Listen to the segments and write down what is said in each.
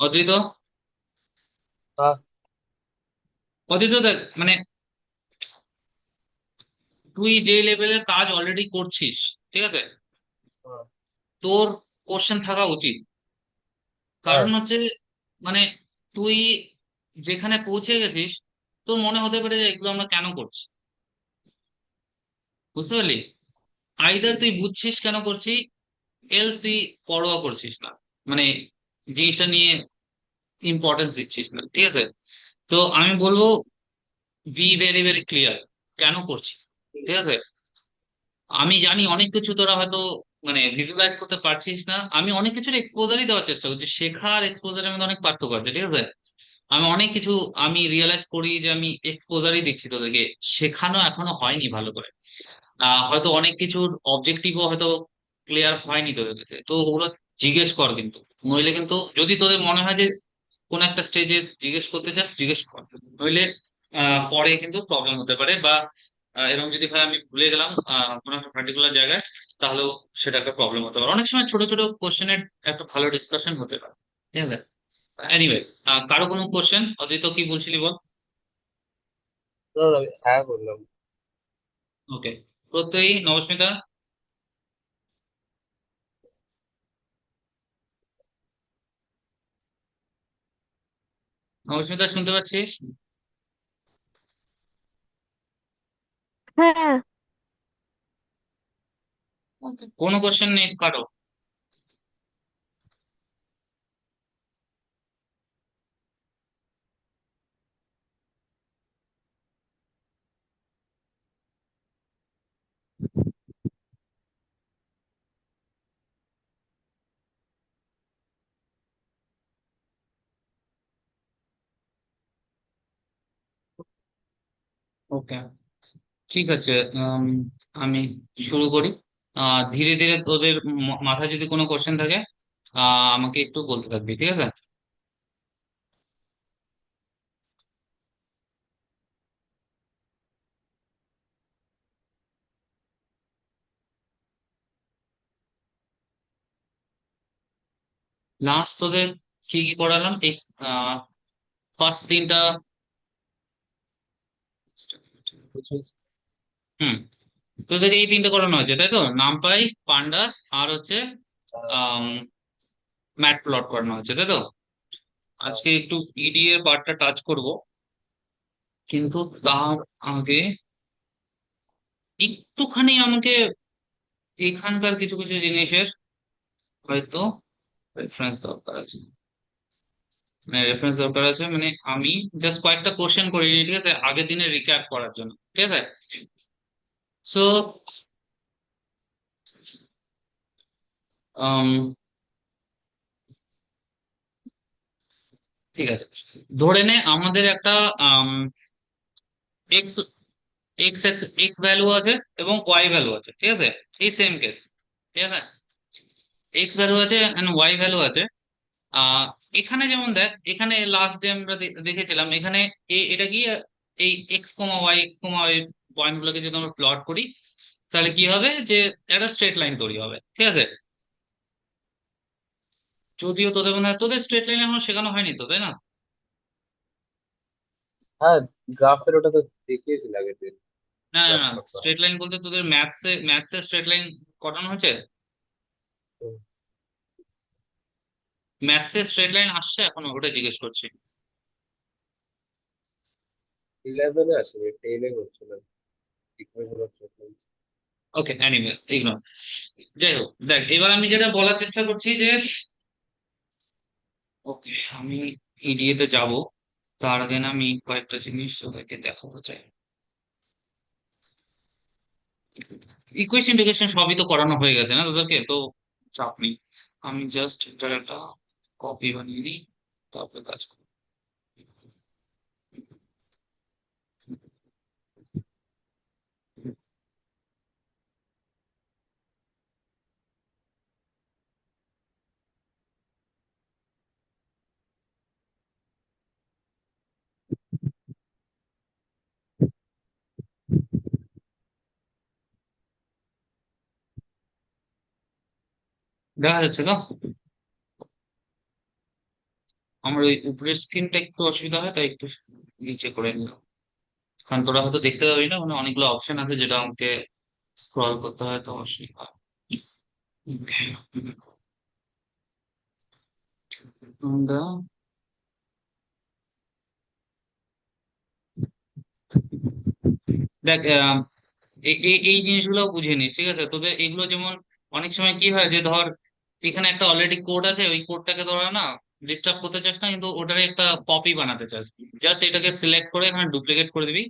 অদ্রিত, হ্যাঁ। অদ্রিত দেখ মানে তুই যে লেভেলের কাজ অলরেডি করছিস, ঠিক আছে, হ্যাঁ। তোর কোশ্চেন থাকা উচিত। হ্যাঁ। কারণ হচ্ছে মানে তুই যেখানে পৌঁছে গেছিস, তোর মনে হতে পারে যে এগুলো আমরা কেন করছি, বুঝতে পারলি? আইদার তুই বুঝছিস কেন করছি, এলস তুই পরোয়া করছিস না, মানে জিনিসটা নিয়ে ইম্পর্টেন্স দিচ্ছিস না, ঠিক আছে। তো আমি বলবো বি ভেরি ভেরি ক্লিয়ার কেন করছি, ঠিক আছে। আমি জানি অনেক কিছু তোরা হয়তো মানে ভিজুয়ালাইজ করতে পারছিস না, আমি অনেক কিছুর এক্সপোজারই দেওয়ার চেষ্টা করছি, শেখার এক্সপোজারের মধ্যে অনেক পার্থক্য আছে, ঠিক আছে। আমি অনেক কিছু আমি রিয়েলাইজ করি যে আমি এক্সপোজারই দিচ্ছি তোদেরকে, শেখানো এখনো হয়নি ভালো করে। হয়তো অনেক কিছুর অবজেক্টিভও হয়তো ক্লিয়ার হয়নি তোদের কাছে, তো ওগুলো জিজ্ঞেস কর কিন্তু। নইলে কিন্তু যদি তোদের মনে হয় যে কোন একটা স্টেজে জিজ্ঞেস করতে চাস, জিজ্ঞেস কর। নইলে পরে কিন্তু প্রবলেম হতে পারে, বা এরকম যদি হয় আমি ভুলে গেলাম কোনো একটা পার্টিকুলার জায়গায়, তাহলেও সেটা একটা প্রবলেম হতে পারে। অনেক সময় ছোট ছোট কোশ্চেনের একটা ভালো ডিসকাশন হতে পারে, ঠিক আছে। এনিওয়ে, কারো কোনো কোশ্চেন? অদিত কি বলছিলি বল। না, না, আমি হ্যাঁ বললাম। ওকে, প্রত্যয়ী, নবস্মিতা। নবস্মিতা শুনতে পাচ্ছিস? হ্যাঁ। কোনো কোশ্চেন নেই কারো? ওকে, ঠিক আছে। আমি শুরু করি। ধীরে ধীরে তোদের মাথায় যদি কোনো কোশ্চেন থাকে আমাকে একটু বলতে থাকবি, ঠিক আছে। লাস্ট তোদের কি কি করালাম এই ফার্স্ট তিনটা? বুঝছিস? হুম, তোদের এই তিনটা করানো হয়েছে তাই তো, নামপাই, পান্ডাস, আর হচ্ছে হ্যাঁ। ম্যাট প্লট করানো হয়েছে তাই তো। হ্যাঁ। আজকে একটু ইডি এর পার্টটা টাচ করব, কিন্তু তার আগে একটুখানি আমাকে এখানকার কিছু কিছু জিনিসের হয়তো রেফারেন্স দরকার আছে। মানে রেফারেন্স দরকার আছে, মানে আমি জাস্ট কয়েকটা কোশ্চেন করিনি, ঠিক আছে, আগের দিনে রিক্যাপ করার জন্য, ঠিক আছে। সো ঠিক আছে, ধরে নে আমাদের একটা x x x x value আছে এবং ওয়াই ভ্যালু আছে, ঠিক আছে। এই সেম কেস, ঠিক আছে। এক্স ভ্যালু আছে এন্ড ওয়াই ভ্যালু আছে। আহ এখানে যেমন দেখ, এখানে লাস্ট ডে আমরা দেখেছিলাম এখানে এটা কি, এই এক্স কমা ওয়াই পয়েন্ট গুলোকে যদি আমরা প্লট করি, তাহলে কি হবে যে একটা স্ট্রেট লাইন তৈরি হবে, ঠিক আছে। যদিও তোদের মনে হয় তোদের স্ট্রেট লাইন এখনো শেখানো হয়নি তো, তাই না? হ্যাঁ, গ্রাফের ওটা তো দেখিয়েছিল আগের দিন। না না গ্রাফ না, প্লট করা। স্ট্রেট লাইন বলতে তোদের ম্যাথসে স্ট্রেট লাইন করানো হয়েছে? হুম। ম্যাথসে স্ট্রেট লাইন আসছে এখনো, ওটা জিজ্ঞেস করছি। 11-এ আসেনি, 10-এ করছিলাম। Equation of frequency. Okay, anyway ignore. যাই হোক, দেখ এবার আমি যেটা বলার চেষ্টা করছি যে ওকে, আমি ইডিএতে যাব, তার আগে না আমি কয়েকটা জিনিস তোদেরকে দেখাতে চাই। ইকুয়েশন টিকুয়েশন সবই তো করানো হয়ে গেছে না তোদেরকে, তো চাপ নেই। আমি জাস্ট এটার একটা কপি বানিয়ে নিই, তারপরে কাজ করি। দেখা যাচ্ছে তো? আমার ওই উপরের স্ক্রিনটা একটু অসুবিধা হয়, তাই একটু নিচে করে নিলাম। কারণ তোরা হয়তো দেখতে পাবি না, মানে অনেকগুলো অপশন আছে যেটা আমাকে স্ক্রল করতে হয়, তো অসুবিধা হয়। আমরা দেখ, এই জিনিসগুলো বুঝে নিস, ঠিক আছে? তোদের এগুলো যেমন অনেক সময় কি হয় যে ধর এখানে একটা অলরেডি কোড আছে, ওই কোডটাকে তোরা না ডিস্টার্ব করতে চাস না, কিন্তু ওটার একটা কপি বানাতে চাস। জাস্ট এটাকে সিলেক্ট করে এখানে ডুপ্লিকেট করে দিবি।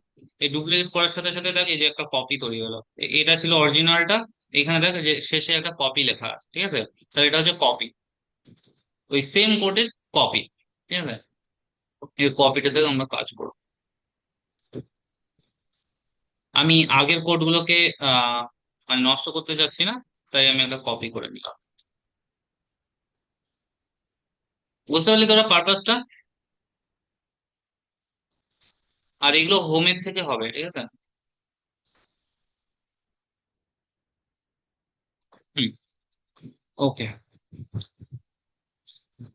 এই ডুপ্লিকেট করার সাথে সাথে দেখ এই যে একটা কপি তৈরি হলো। এটা ছিল অরিজিনালটা, এখানে দেখ যে শেষে একটা কপি লেখা আছে, ঠিক আছে? তাহলে এটা হচ্ছে কপি, ওই সেম কোডের কপি, ঠিক আছে? এই কপিটা থেকে আমরা কাজ করব। আমি আগের কোডগুলোকে মানে নষ্ট করতে চাচ্ছি না, তাই আমি একটা কপি করে নিলাম। বুঝতে পারলি তোরা পারপাসটা? আর এগুলো হোমের থেকে হবে, ঠিক আছে? হুম। ওকে।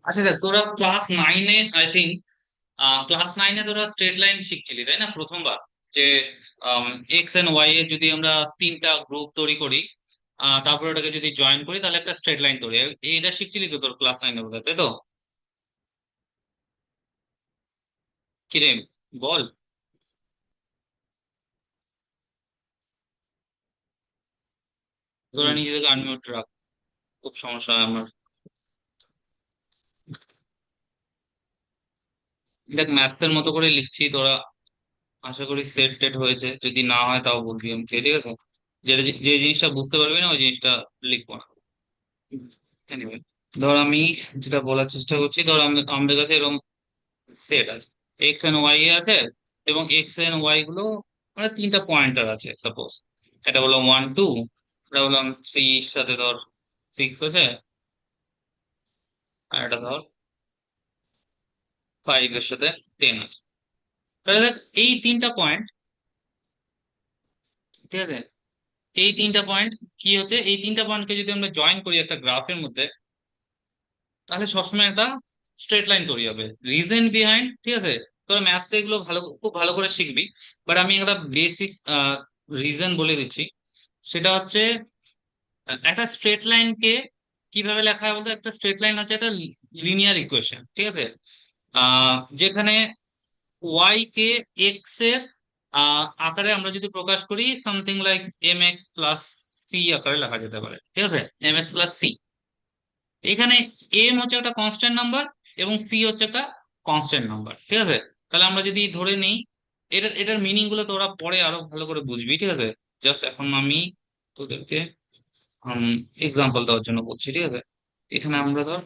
আচ্ছা দেখ, তোরা ক্লাস 9-এ আই থিঙ্ক, ক্লাস 9-এ তোরা স্ট্রেট লাইন শিখছিলি তাই না প্রথমবার? যে এক্স এন্ড ওয়াই এর যদি আমরা তিনটা গ্রুপ তৈরি করি, তারপর ওটাকে যদি জয়েন করি তাহলে একটা স্ট্রেট লাইন তৈরি হয়। এইটা শিখছিলি তো তোর ক্লাস 9-এ বোধহয়, তাই তো? কিরে, বল। তোরা হুম। নিজেদেরকে আনমিউট রাখ, খুব সমস্যা হয় আমার। দেখ, ম্যাথস এর মতো করে লিখছি, তোরা আশা করি সেট টেট হয়েছে, যদি না হয় তাও বলবি আমাকে, ঠিক আছে? যেটা যে জিনিসটা বুঝতে পারবি না ওই জিনিসটা লিখবো না। এনিওয়ে, ধর আমি যেটা বলার চেষ্টা করছি, ধর আমাদের কাছে এরকম সেট আছে, এক্স এন্ড ওয়াই এ আছে, এবং এক্স এন্ড ওয়াই গুলো মানে তিনটা পয়েন্টার আছে সাপোজ। এটা বললাম 1 2, এটা বললাম 3 সাথে ধর 6 আছে, আর এটা ধর 5 এর সাথে 10 আছে। তাহলে দেখ এই তিনটা পয়েন্ট, ঠিক আছে? এই তিনটা পয়েন্ট কি হচ্ছে, এই তিনটা পয়েন্টকে যদি আমরা জয়েন করি একটা গ্রাফের মধ্যে, তাহলে সবসময় একটা স্ট্রেট লাইন তৈরি হবে। রিজন বিহাইন্ড, ঠিক আছে? তোরা ম্যাথস এগুলো খুব ভালো করে শিখবি, বাট আমি একটা বেসিক রিজন বলে দিচ্ছি। সেটা হচ্ছে একটা স্ট্রেট লাইনকে কিভাবে লেখা হয় বলতে, একটা স্ট্রেট লাইন হচ্ছে একটা লিনিয়ার ইকুয়েশন, ঠিক আছে? যেখানে ওয়াই কে এক্স এর আকারে আমরা যদি প্রকাশ করি, সামথিং লাইক mx+c আকারে লেখা যেতে পারে, ঠিক আছে? mx+c। এখানে এম হচ্ছে একটা কনস্ট্যান্ট নাম্বার এবং সি হচ্ছে একটা কনস্ট্যান্ট নাম্বার, ঠিক আছে? তাহলে আমরা যদি ধরে নিই, এটার মিনিং গুলো তোরা পরে আরো ভালো করে বুঝবি, ঠিক আছে? জাস্ট এখন আমি তোদেরকে এক্সাম্পল দেওয়ার জন্য বলছি, ঠিক আছে? এখানে আমরা ধর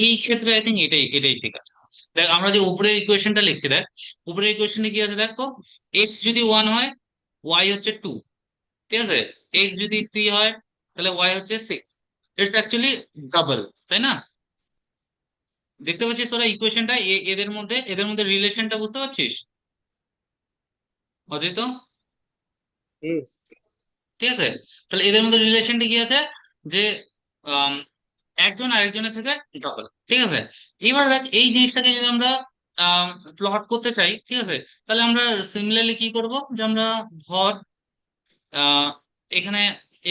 এই ক্ষেত্রে আই থিঙ্ক এটাই এটাই ঠিক আছে। দেখ আমরা যে উপরের ইকুয়েশনটা লিখছি, দেখ উপরের ইকুয়েশনে কি আছে দেখ তো, এক্স যদি 1 হয়, ওয়াই হচ্ছে 2, ঠিক আছে? এক্স যদি 3 হয়, তাহলে ওয়াই হচ্ছে 6। ইটস অ্যাকচুয়ালি ডাবল, তাই না? দেখতে পাচ্ছিস তোরা ইকুয়েশনটা, এদের মধ্যে রিলেশনটা বুঝতে পারছিস অদিত? হুম। ঠিক আছে, তাহলে এদের মধ্যে রিলেশনটা কি আছে, যে আম, একজন আরেকজনের থেকে ডবল, ঠিক আছে? এবার দেখ এই জিনিসটাকে যদি আমরা প্লট করতে চাই, ঠিক আছে? তাহলে আমরা সিমিলারলি কি করব, যে আমরা ধর আহ, এখানে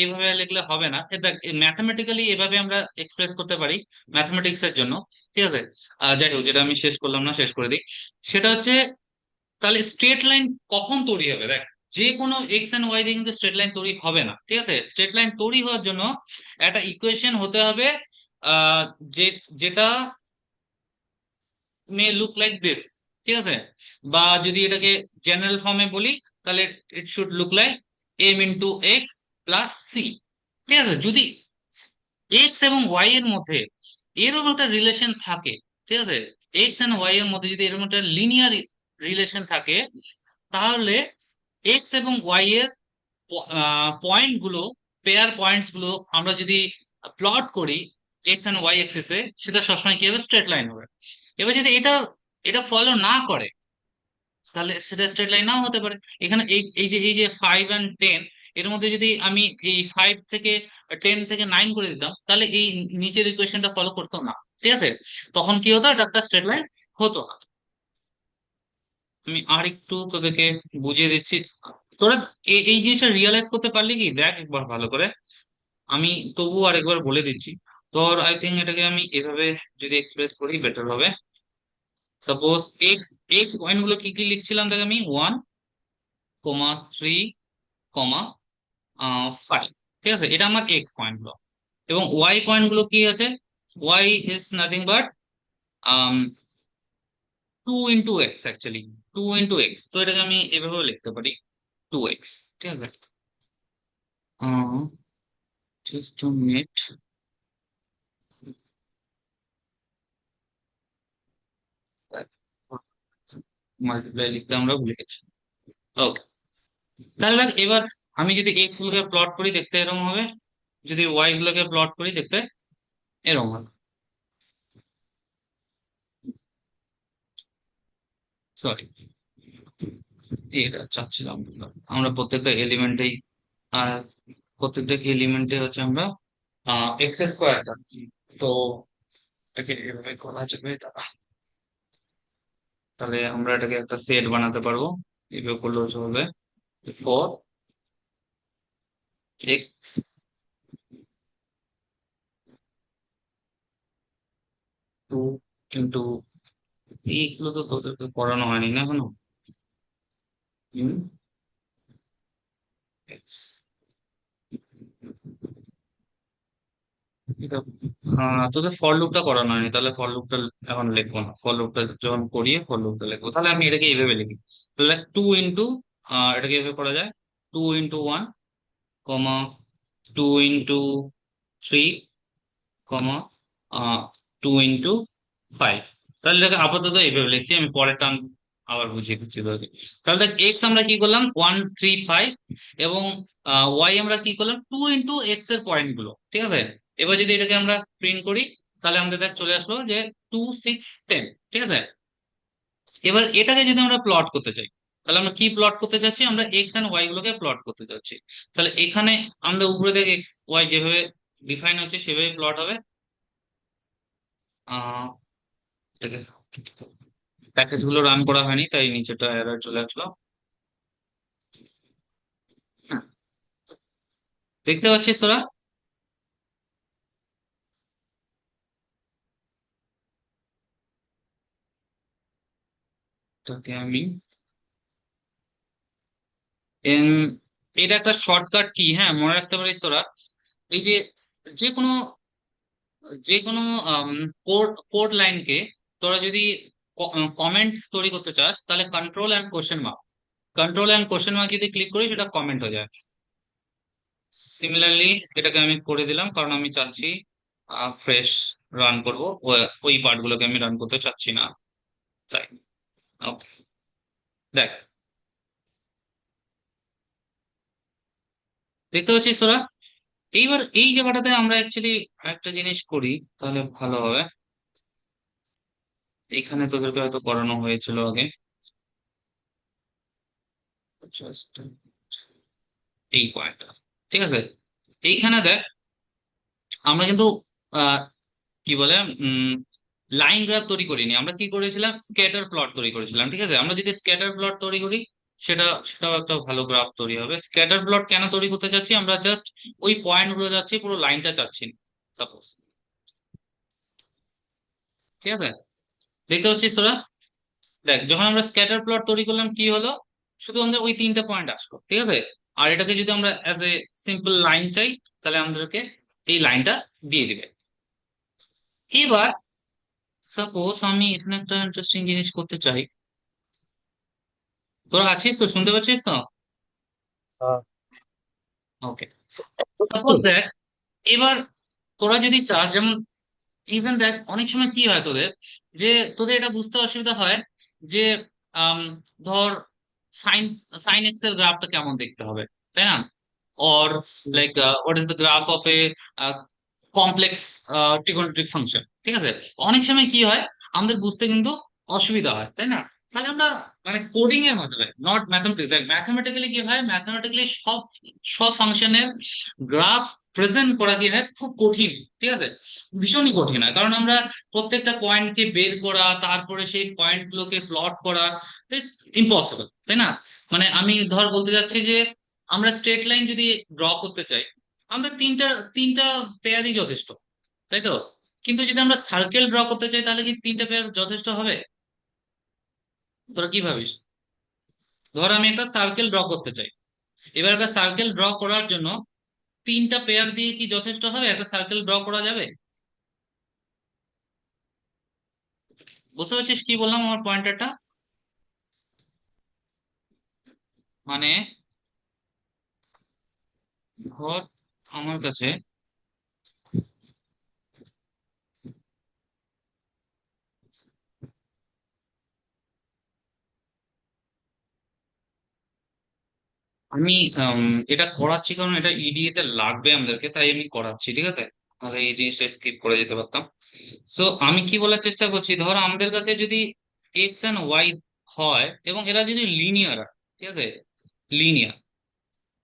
এইভাবে লিখলে হবে না, এটা ম্যাথমেটিক্যালি এভাবে আমরা এক্সপ্রেস করতে পারি ম্যাথমেটিক্স এর জন্য, ঠিক আছে? যাই হোক, যেটা আমি শেষ করলাম না, শেষ করে দিই। সেটা হচ্ছে, তাহলে স্ট্রেট লাইন কখন তৈরি হবে দেখ, যে কোনো এক্স এন্ড ওয়াই দিয়ে কিন্তু স্ট্রেট লাইন তৈরি হবে না, ঠিক আছে? স্ট্রেট লাইন তৈরি হওয়ার জন্য একটা ইকুয়েশন হতে হবে, আহ যে যেটা মে লুক লাইক দিস, ঠিক আছে? বা যদি এটাকে জেনারেল ফর্মে বলি, তাহলে it should look like m × x + c, ঠিক আছে? যদি এক্স এবং ওয়াই এর মধ্যে এরকম একটা রিলেশন থাকে, ঠিক আছে? এক্স এন্ড ওয়াই এর মধ্যে যদি এরকম একটা লিনিয়ার রিলেশন থাকে, তাহলে এক্স এবং ওয়াই এর পয়েন্ট গুলো, পেয়ার পয়েন্টস গুলো আমরা যদি প্লট করি এক্স এন্ড ওয়াই এক্সিসে, সেটা সবসময় কি হবে, স্ট্রেট লাইন হবে। এবার যদি এটা এটা ফলো না করে, তাহলে সেটা স্ট্রেট লাইন নাও হতে পারে। এখানে এই যে 5 আর 10, এর মধ্যে যদি আমি এই 5 থেকে 10 থেকে 9 করে দিতাম, তাহলে এই নিচের ইকুয়েশনটা ফলো করতো না, ঠিক আছে? তখন কি হতো, এটা একটা স্ট্রেট লাইন হতো না। আমি আর একটু তোদেরকে বুঝিয়ে দিচ্ছি। তোরা এই জিনিসটা রিয়েলাইজ করতে পারলি কি, দেখ একবার ভালো করে। আমি তবু আরেকবার বলে দিচ্ছি। তোর আই থিঙ্ক এটাকে আমি এভাবে যদি এক্সপ্রেস করি বেটার হবে। সাপোজ এক্স, এক্স পয়েন্ট গুলো কি কি লিখছিলাম দেখ, আমি 1, 3, 5। ঠিক আছে, এটা আমার এক্স পয়েন্ট গুলো। এবং ওয়াই পয়েন্ট গুলো কি আছে? Y is nothing but 2 × x actually. 2 × x, তো এটাকে আমি এভাবে লিখতে পারি 2x। ঠিক আছে, জাস্ট টু মিনিট, মাল্টিপ্লাই লিখতে আমরা ভুলে গেছি। ওকে, তাহলে দেখ এবার আমি যদি এক্স গুলোকে প্লট করি দেখতে এরকম হবে, যদি ওয়াই গুলোকে প্লট করি দেখতে এরকম হবে। সরি, এটা চাচ্ছিলাম না। আমরা প্রত্যেকটা এলিমেন্টেই আহ প্রত্যেকটা এলিমেন্টে হচ্ছে আমরা এক্স স্কোয়ার চাচ্ছি। তো এটাকে এভাবে করা যাবে দাঁড়া। তাহলে আমরা এটাকে একটা সেট বানাতে পারবো। এভাবে করলে হচ্ছে হবে 4x, 2 × এইগুলো তো তোদেরকে পড়ানো হয়নি না এখনো। x, এটা তোদের ফর লুপটা করানো হয়নি, তাহলে ফর লুপটা এখন লিখবো না। ফর লুপটা যখন করিয়ে ফর লুপটা লিখবো, তাহলে আমি এটাকে এইভাবে লিখি। তাহলে এটাকে এইভাবে করা যায় 2 × 1, 2 × 3, 2 × 5। তাহলে দেখো আপাতত এইভাবে লিখছি, আমি পরের টার্ম আবার বুঝিয়ে দিচ্ছি তোকে। তাহলে দেখ এক্স আমরা কি করলাম 1, 3, 5, এবং ওয়াই আমরা কি করলাম 2 × x এর পয়েন্ট গুলো। ঠিক আছে, এবার যদি এটাকে আমরা প্রিন্ট করি তাহলে আমাদের দেখ চলে আসলো যে 2, 6, 10। ঠিক আছে, এবার এটাকে যদি আমরা প্লট করতে চাই, তাহলে আমরা কি প্লট করতে চাচ্ছি? আমরা এক্স এন্ড ওয়াই গুলোকে প্লট করতে চাচ্ছি। তাহলে এখানে আমাদের উপরে দেখ এক্স ওয়াই যেভাবে ডিফাইন হচ্ছে সেভাবে প্লট হবে। আহ এটাকে প্যাকেজ গুলো রান করা হয়নি তাই নিচেটা এরর চলে আসলো। হ্যাঁ, দেখতে পাচ্ছিস তোরা? এটাকে আমি এম, এটা একটা শর্টকাট কি, হ্যাঁ মনে রাখতে পারিস তোরা। এই যে যে কোনো যে কোনো কোড কোড লাইনকে তোরা যদি কমেন্ট তৈরি করতে চাস তাহলে কন্ট্রোল অ্যান্ড কোশ্চেন মার্ক যদি ক্লিক করি সেটা কমেন্ট হয়ে যায়। সিমিলারলি এটাকে আমি করে দিলাম কারণ আমি চাচ্ছি ফ্রেশ রান করব, ওই পার্ট গুলোকে আমি রান করতে চাচ্ছি না, তাই। ওকে, দেখ দেখতে পাচ্ছিস তোরা? এইবার এই জায়গাটাতে আমরা অ্যাকচুয়ালি একটা জিনিস করি তাহলে ভালো হবে। এখানে তোদেরকে হয়তো করানো হয়েছিল আগে, জাস্ট এই পয়েন্টটা। ঠিক আছে, এইখানে দেখ আমরা কিন্তু আহ, কি বলে লাইন গ্রাফ তৈরি করিনি, আমরা কি করেছিলাম স্ক্যাটার প্লট তৈরি করেছিলাম। ঠিক আছে, আমরা যদি স্ক্যাটার প্লট তৈরি করি সেটাও একটা ভালো গ্রাফ তৈরি হবে। স্ক্যাটার প্লট কেন তৈরি করতে চাচ্ছি? আমরা জাস্ট ওই পয়েন্ট গুলো যাচ্ছি, পুরো লাইনটা চাচ্ছি না সাপোজ। ঠিক আছে, দেখতে পাচ্ছিস তোরা? দেখ যখন আমরা স্ক্যাটার প্লট তৈরি করলাম কি হলো, শুধু আমাদের ওই 3টা পয়েন্ট আসলো। ঠিক আছে, আর এটাকে যদি আমরা অ্যাজ এ সিম্পল লাইন চাই তাহলে আমাদেরকে এই লাইনটা দিয়ে দিবে। এবার সাপোজ আমি এখানে একটা ইন্টারেস্টিং জিনিস করতে চাই। তোরা আছিস তো, শুনতে পাচ্ছিস তো? হ্যাঁ। ওকে, সাপোজ দেখ এবার তোরা যদি চাস, যেমন ইভেন দেখ অনেক সময় কি হয় তোদের, যে তোদের এটা বুঝতে অসুবিধা হয় যে আম, ধর সাইন সাইন এক্স এর গ্রাফটা কেমন দেখতে হবে, তাই না? Or like what is the graph of A complex trigonometric function. ঠিক আছে, অনেক সময় কি হয় আমাদের বুঝতে কিন্তু অসুবিধা হয়, তাই না? তাহলে আমরা মানে কোডিং এর মাধ্যমে, নট ম্যাথমেটিক্স, দেখ ম্যাথমেটিক্যালি কি হয়, ম্যাথমেটিক্যালি সব সব ফাংশনের গ্রাফ প্রেজেন্ট করা কি হয় খুব কঠিন, ঠিক আছে, ভীষণই কঠিন হয়, কারণ আমরা প্রত্যেকটা পয়েন্টকে বের করা, তারপরে সেই পয়েন্ট গুলোকে প্লট করা ইজ ইম্পসিবল, তাই না? মানে আমি ধর বলতে চাচ্ছি যে আমরা স্ট্রেট লাইন যদি ড্র করতে চাই, আমাদের তিনটা তিনটা পেয়ারই যথেষ্ট, তাই তো? কিন্তু যদি আমরা সার্কেল ড্র করতে চাই, তাহলে কি তিনটা পেয়ার যথেষ্ট হবে? তোরা কি ভাবিস? ধর আমি একটা সার্কেল ড্র করতে চাই, এবার একটা সার্কেল ড্র করার জন্য তিনটা পেয়ার দিয়ে কি যথেষ্ট হবে? একটা সার্কেল ড্র করা যাবে? বুঝতে পারছিস কি বললাম আমার পয়েন্টারটা? মানে ধর আমার কাছে, আমি উম, এটা করাচ্ছি কারণ এটা ইডিএ তে লাগবে আমাদেরকে, তাই আমি করাচ্ছি, ঠিক আছে? তাহলে এই জিনিসটা স্কিপ করে যেতে পারতাম। সো আমি কি বলার চেষ্টা করছি, ধর আমাদের কাছে যদি এক্স এন্ড ওয়াই হয় এবং এরা যদি লিনিয়ার, ঠিক আছে, linear,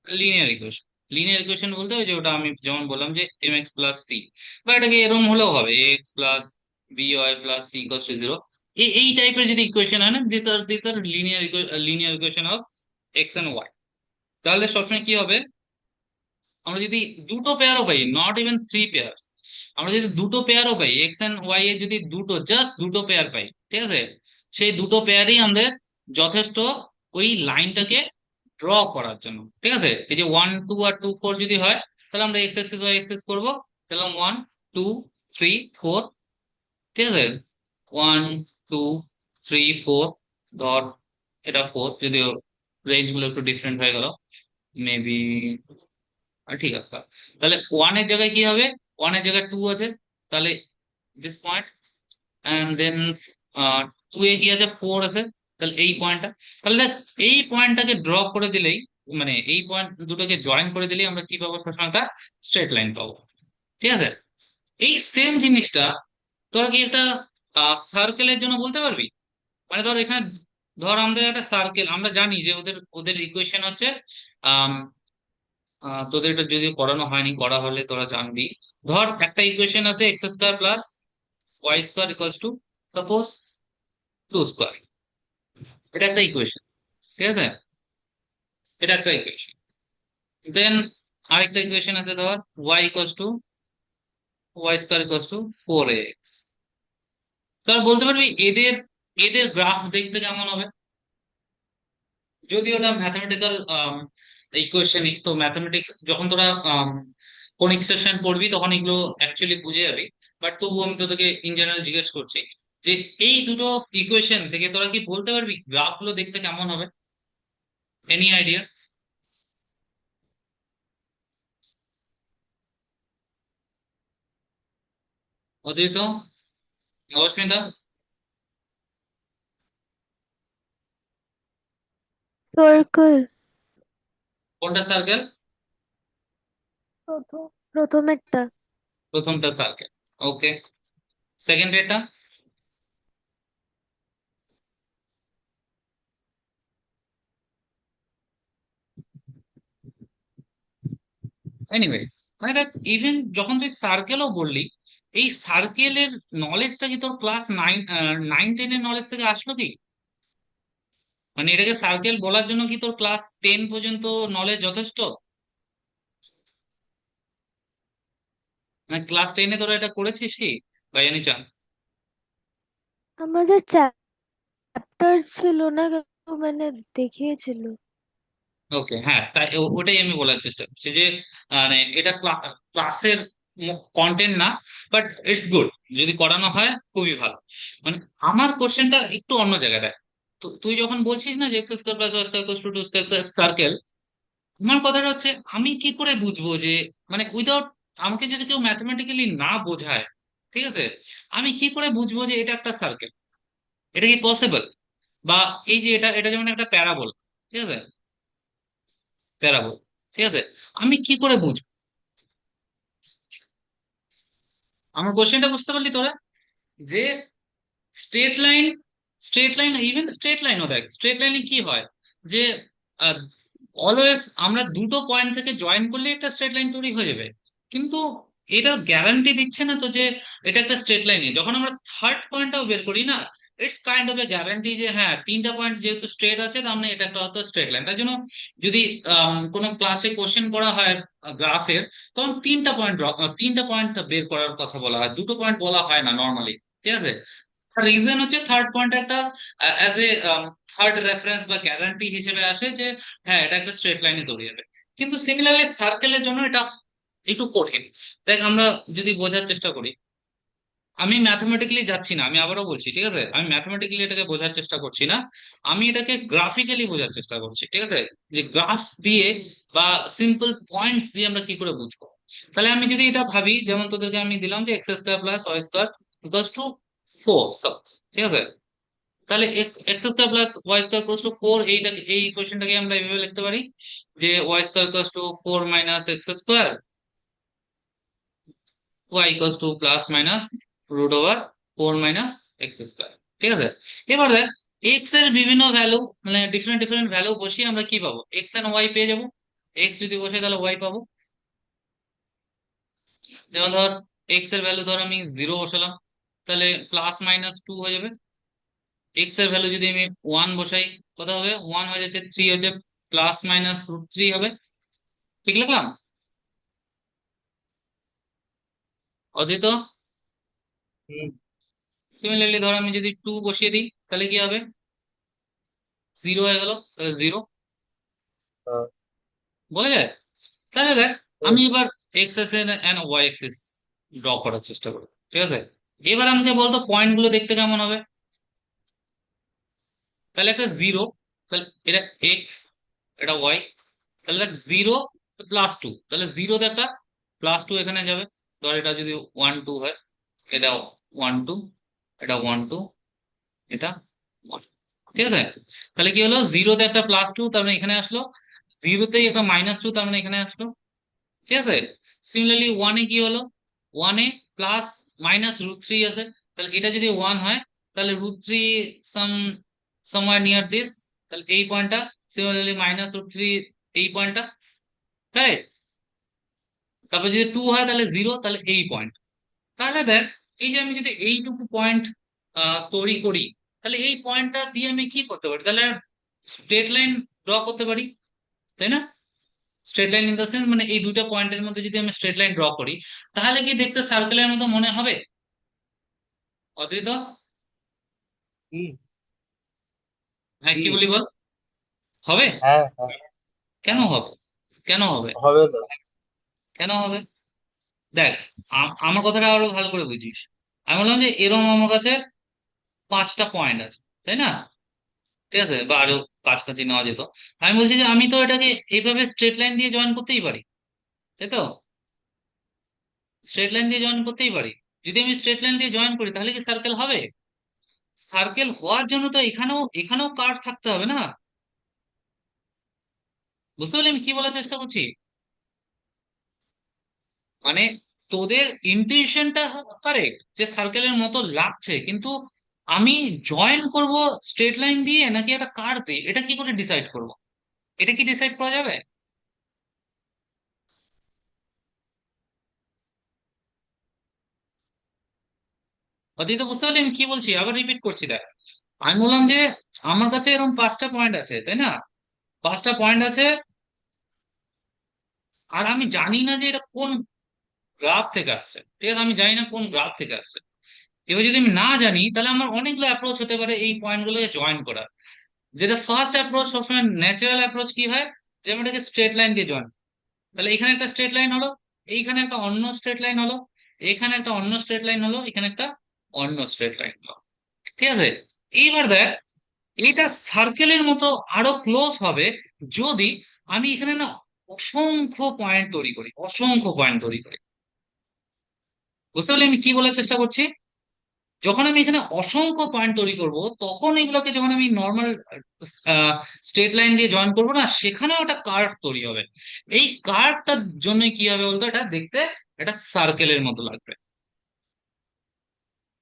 linear equation, linear equation বলতে ওই যে ওটা আমি যেমন বললাম যে এম এক্স প্লাস সি, বা এটাকে এরকম হলেও হবে X plus B Y plus C equals to zero. এই টাইপের যদি ইকুয়েশন হয় না, this are linear linear equation of X and Y, তাহলে সবসময় কি হবে, আমরা যদি দুটো পেয়ারও পাই, নট ইভেন থ্রি পেয়ার, আমরা যদি দুটো পেয়ারও পাই, এক্স এন্ড ওয়াই এর যদি দুটো, জাস্ট দুটো পেয়ার পাই, ঠিক আছে, সেই দুটো পেয়ারই আমাদের যথেষ্ট ওই লাইনটাকে ড্র করার জন্য, ঠিক আছে? এই যে 1 2 আর 2 4 যদি হয়, তাহলে আমরা এক্স এক্সিস ওয়াই এক্সিস করবো, তাহলে 1 2 3 4, ঠিক আছে, 1 2 3 4, ধর এটা 4, যদিও রেঞ্জ গুলো একটু ডিফারেন্ট হয়ে গেল, মেবি, ঠিক আছে। তাহলে ওয়ানের জায়গায় কি হবে, ওয়ানের জায়গায় 2 আছে, তাহলে দিস পয়েন্ট, এন্ড দেন 2 এ কি আছে, 4 আছে, তাহলে এই পয়েন্টটা, তাহলে দেখ এই পয়েন্টটাকে ড্র করে দিলেই, মানে এই পয়েন্ট দুটোকে জয়েন করে দিলেই আমরা কি পাবো, সবসময় একটা স্ট্রেট লাইন পাবো, ঠিক আছে? এই সেম জিনিসটা তোরা কি একটা সার্কেলের জন্য বলতে পারবি? মানে ধর এখানে, ধর আমাদের একটা সার্কেল, আমরা জানি যে ওদের ওদের ইকুয়েশন হচ্ছে, তোদের এটা যদিও পড়ানো হয়নি, করা হলে তোরা জানবি। ধর একটা ইকুয়েশন আছে X square plus Y square equals to suppose 2 square, এটা একটা ইকুয়েশন, ঠিক আছে, এটা একটা ইকুয়েশন। দেন আরেকটা ইকুয়েশন আছে, ধর Y equals to Y square equals to 4x। তোরা বলতে পারবি এদের এদের গ্রাফ দেখতে কেমন হবে? যদি ওটা ম্যাথমেটিক্যাল ইকুয়েশনই, তো ম্যাথমেটিক্স যখন তোরা কোন এক্সেপশন পড়বি তখন এগুলো অ্যাকচুয়ালি বুঝে যাবি, বাট তবু আমি তোদেরকে ইন জেনারেল জিজ্ঞেস করছি যে এই দুটো ইকুয়েশন থেকে তোরা কি বলতে পারবি গ্রাফ গুলো দেখতে কেমন হবে? Any idea? অদ্বৈত, অস্মিতা, সার্কেল। কোনটা সার্কেল? প্রথম প্রথমেরটা। প্রথমটা সার্কেল, ওকে। সেকেন্ড এটা? এনিওয়ে, মানে দেখ ইভেন যখন তুই সার্কেলও বললি, এই সার্কেলের নলেজটা কি তোর ক্লাস 9 9 10 এর নলেজ থেকে আসলো কি? মানে এটাকে সার্কেল বলার জন্য কি তোর ক্লাস 10 পর্যন্ত নলেজ যথেষ্ট? মানে ক্লাস 10-এ তোরা এটা করেছিস কি, বাই এনি চান্স? আমাদের চ্যাপ্টার ছিল না, কিন্তু মানে দেখিয়েছিল। ওকে, হ্যাঁ, তাই ওটাই আমি বলার চেষ্টা করছি যে মানে এটা ক্লাসের কন্টেন্ট না, বাট ইটস গুড, যদি করানো হয় খুবই ভালো। মানে আমার কোশ্চেনটা একটু অন্য জায়গায় দেখ, তো তুই যখন বলছিস না যে X square plus Y square to square circle, আমার কথাটা হচ্ছে আমি কি করে বুঝবো যে, মানে উইদাউট, আমাকে যদি কেউ ম্যাথমেটিক্যালি না বোঝায়, ঠিক আছে, আমি কি করে বুঝবো যে এটা একটা সার্কেল? এটা কি পসিবল? বা এই যে এটা এটা যেমন একটা প্যারাবোল, ঠিক আছে, প্যারাবোল, ঠিক আছে, আমি কি করে বুঝবো? আমার কোশ্চেনটা বুঝতে পারলি তোরা? যে straight line, straight line, even straight লাইনও দেখ, স্ট্রেট লাইনে কি হয় যে অলওয়েজ আমরা দুটো পয়েন্ট থেকে জয়েন করলে একটা স্ট্রেট লাইন তৈরি হয়ে যাবে, কিন্তু এটা গ্যারান্টি দিচ্ছে না তো যে এটা একটা স্ট্রেট লাইনে। যখন আমরা থার্ড পয়েন্টটাও বের করি না, it's kind of A guarantee যে হ্যাঁ তিনটা পয়েন্ট যেহেতু স্ট্রেট আছে, তার মানে এটা একটা হয়তো স্ট্রেট লাইন। তাই জন্য যদি কোনো ক্লাসে কোশ্চেন করা হয় গ্রাফের, তখন তিনটা পয়েন্ট বের করার কথা বলা হয়, দুটো পয়েন্ট বলা হয় না নর্মালি। ঠিক আছে। রিজন হচ্ছে থার্ড পয়েন্ট একটা অ্যাজ এ থার্ড রেফারেন্স বা গ্যারান্টি হিসেবে আসে যে হ্যাঁ এটা একটা স্ট্রেট লাইনে তৈরি হবে। কিন্তু সিমিলারলি সার্কেলের জন্য এটা একটু কঠিন। দেখ আমরা যদি বোঝার চেষ্টা করি, আমি ম্যাথমেটিক্যালি যাচ্ছি না, আমি আবারও বলছি, ঠিক আছে, আমি ম্যাথমেটিক্যালি এটাকে বোঝার চেষ্টা করছি না, আমি এটাকে গ্রাফিক্যালি বোঝার চেষ্টা করছি। ঠিক আছে, যে গ্রাফ দিয়ে বা সিম্পল পয়েন্টস দিয়ে আমরা কি করে বুঝবো। তাহলে আমি যদি এটা ভাবি, যেমন তোদেরকে আমি দিলাম যে X square plus Y square equals to 4 suppose, ঠিক আছে। তাহলে X square plus Y square equals to 4, এই কোশ্চেনটাকে আমরা এইভাবে লিখতে পারি যে Y square equals to 4 minus X square, y equals to plus minus root over 4 minus X square. ঠিক আছে। এবার দেখ x এর বিভিন্ন ভ্যালু, মানে ডিফারেন্ট ডিফারেন্ট ভ্যালু বসিয়ে আমরা কি পাবো, x এন্ড y পেয়ে যাবো। x যদি বসে তাহলে y পাবো। যেমন ধর x এর ভ্যালু ধর আমি 0 বসালাম, তাহলে প্লাস মাইনাস 2 হয়ে যাবে। x এর ভ্যালু যদি আমি 1 বসাই, কত হবে, 1 হয়ে যাচ্ছে, 3 হচ্ছে, প্লাস মাইনাস রুট 3 হবে। ঠিক লিখলাম অদিত? হুম। সিমিলারলি ধর আমি যদি 2 বসিয়ে দিই, তাহলে কি হবে, 0 হয়ে গেল, তাহলে 0 হ্যাঁ। বলা যায়। তাহলে দেখ হুম। আমি এবার X axis and Y axis draw করার চেষ্টা করি। ঠিক আছে। এবার আমাকে বলতো পয়েন্ট গুলো দেখতে কেমন হবে। তাহলে একটা জিরো, তাহলে এটা এক্স, এটা ওয়াই, তাহলে দেখ 0 প্লাস 2, তাহলে জিরোতে একটা প্লাস 2 এখানে যাবে। ধর এটা যদি 1 2 হয়, এটা 1 2, এটা 1 2, এটা 1। ঠিক আছে। তাহলে কি হলো, জিরোতে একটা প্লাস 2, তার মানে এখানে আসলো, জিরোতেই একটা মাইনাস 2, তার মানে এখানে আসলো। ঠিক আছে। সিমিলারলি ওয়ানে কি হলো, ওয়ানে প্লাস মাইনাস রুট 3 আছে, তাহলে এটা যদি 1 হয়, তাহলে root 3 some somewhere near this, তাহলে এই পয়েন্টটা। সিমিলারলি মাইনাস রুট 3 এই পয়েন্টটা, রাইট। তারপর যদি 2 হয় তাহলে 0, তাহলে এই পয়েন্ট। তাহলে দেখ এই যে আমি যদি এইটুকু পয়েন্ট তৈরি করি, তাহলে এই পয়েন্টটা দিয়ে আমি কি করতে পারি, তাহলে স্ট্রেট লাইন ড্র করতে পারি, তাই না। Straight line in the sense মানে এই দুইটা পয়েন্টের মধ্যে যদি আমি স্ট্রেট লাইন ড্র করি, তাহলে কি দেখতে সার্কেলের মতো মনে হবে অদ্রিত? কি? হ্যাঁ কি? কি বলি বল, হবে? হ্যাঁ, হ্যাঁ। কেন হবে, কেন হবে, হবে না। কেন হবে? দেখ আমার কথাটা আরো ভালো করে বুঝিস। আমি বললাম যে এরকম আমার কাছে 5টা পয়েন্ট আছে, তাই না। ঠিক আছে, বা আরো কাছাকাছি নেওয়া যেত। আমি বলছি যে আমি তো এটাকে এইভাবে স্ট্রেট লাইন দিয়ে জয়েন করতেই পারি, তাই তো। স্ট্রেট লাইন দিয়ে জয়েন করতেই পারি। যদি আমি স্ট্রেট লাইন দিয়ে জয়েন করি, তাহলে কি সার্কেল হবে? সার্কেল হওয়ার জন্য তো এখানেও এখানেও কার্ভ থাকতে হবে না। বুঝতে পারলি আমি কি বলার চেষ্টা করছি? মানে তোদের ইন্টুইশনটা কারেক্ট যে সার্কেলের মতো লাগছে, কিন্তু আমি জয়েন করব স্ট্রেট লাইন দিয়ে নাকি একটা কার্ভ দিয়ে, এটা কি করে ডিসাইড করব? এটা কি ডিসাইড করা যাবে? অদিত বুঝতে পারলি আমি কি বলছি? আবার রিপিট করছি, দেখ আমি বললাম যে আমার কাছে এরকম 5টা পয়েন্ট আছে, তাই না। 5টা পয়েন্ট আছে, আর আমি জানি না যে এটা কোন গ্রাফ থেকে আসছে। ঠিক আছে, আমি জানি না কোন গ্রাফ থেকে আসছে। এবার যদি আমি না জানি, তাহলে আমার অনেকগুলো অ্যাপ্রোচ হতে পারে এই পয়েন্টগুলোকে জয়েন করার। যেটা ফার্স্ট অ্যাপ্রোচ, সবসময় ন্যাচারাল অ্যাপ্রোচ কি হয়, যে আমি এটাকে স্ট্রেট লাইন দিয়ে জয়েন। তাহলে এখানে একটা স্ট্রেট লাইন হলো, এইখানে একটা অন্য স্ট্রেট লাইন হলো, এখানে একটা অন্য স্ট্রেট লাইন হলো, এখানে একটা অন্য স্ট্রেট লাইন হলো। ঠিক আছে। এইবার দেখ এটা সার্কেলের মতো আরো ক্লোজ হবে যদি আমি এখানে না অসংখ্য পয়েন্ট তৈরি করি, অসংখ্য পয়েন্ট তৈরি করি। বুঝতে পারলি আমি কি বলার চেষ্টা করছি? যখন আমি এখানে অসংখ্য পয়েন্ট তৈরি করব, তখন এগুলোকে যখন আমি নর্মাল স্ট্রেট লাইন দিয়ে জয়েন করবো না, সেখানেও একটা কার্ভ তৈরি হবে। এই কার্ভটার জন্য কি হবে বলতো, এটা দেখতে এটা সার্কেলের মতো লাগবে।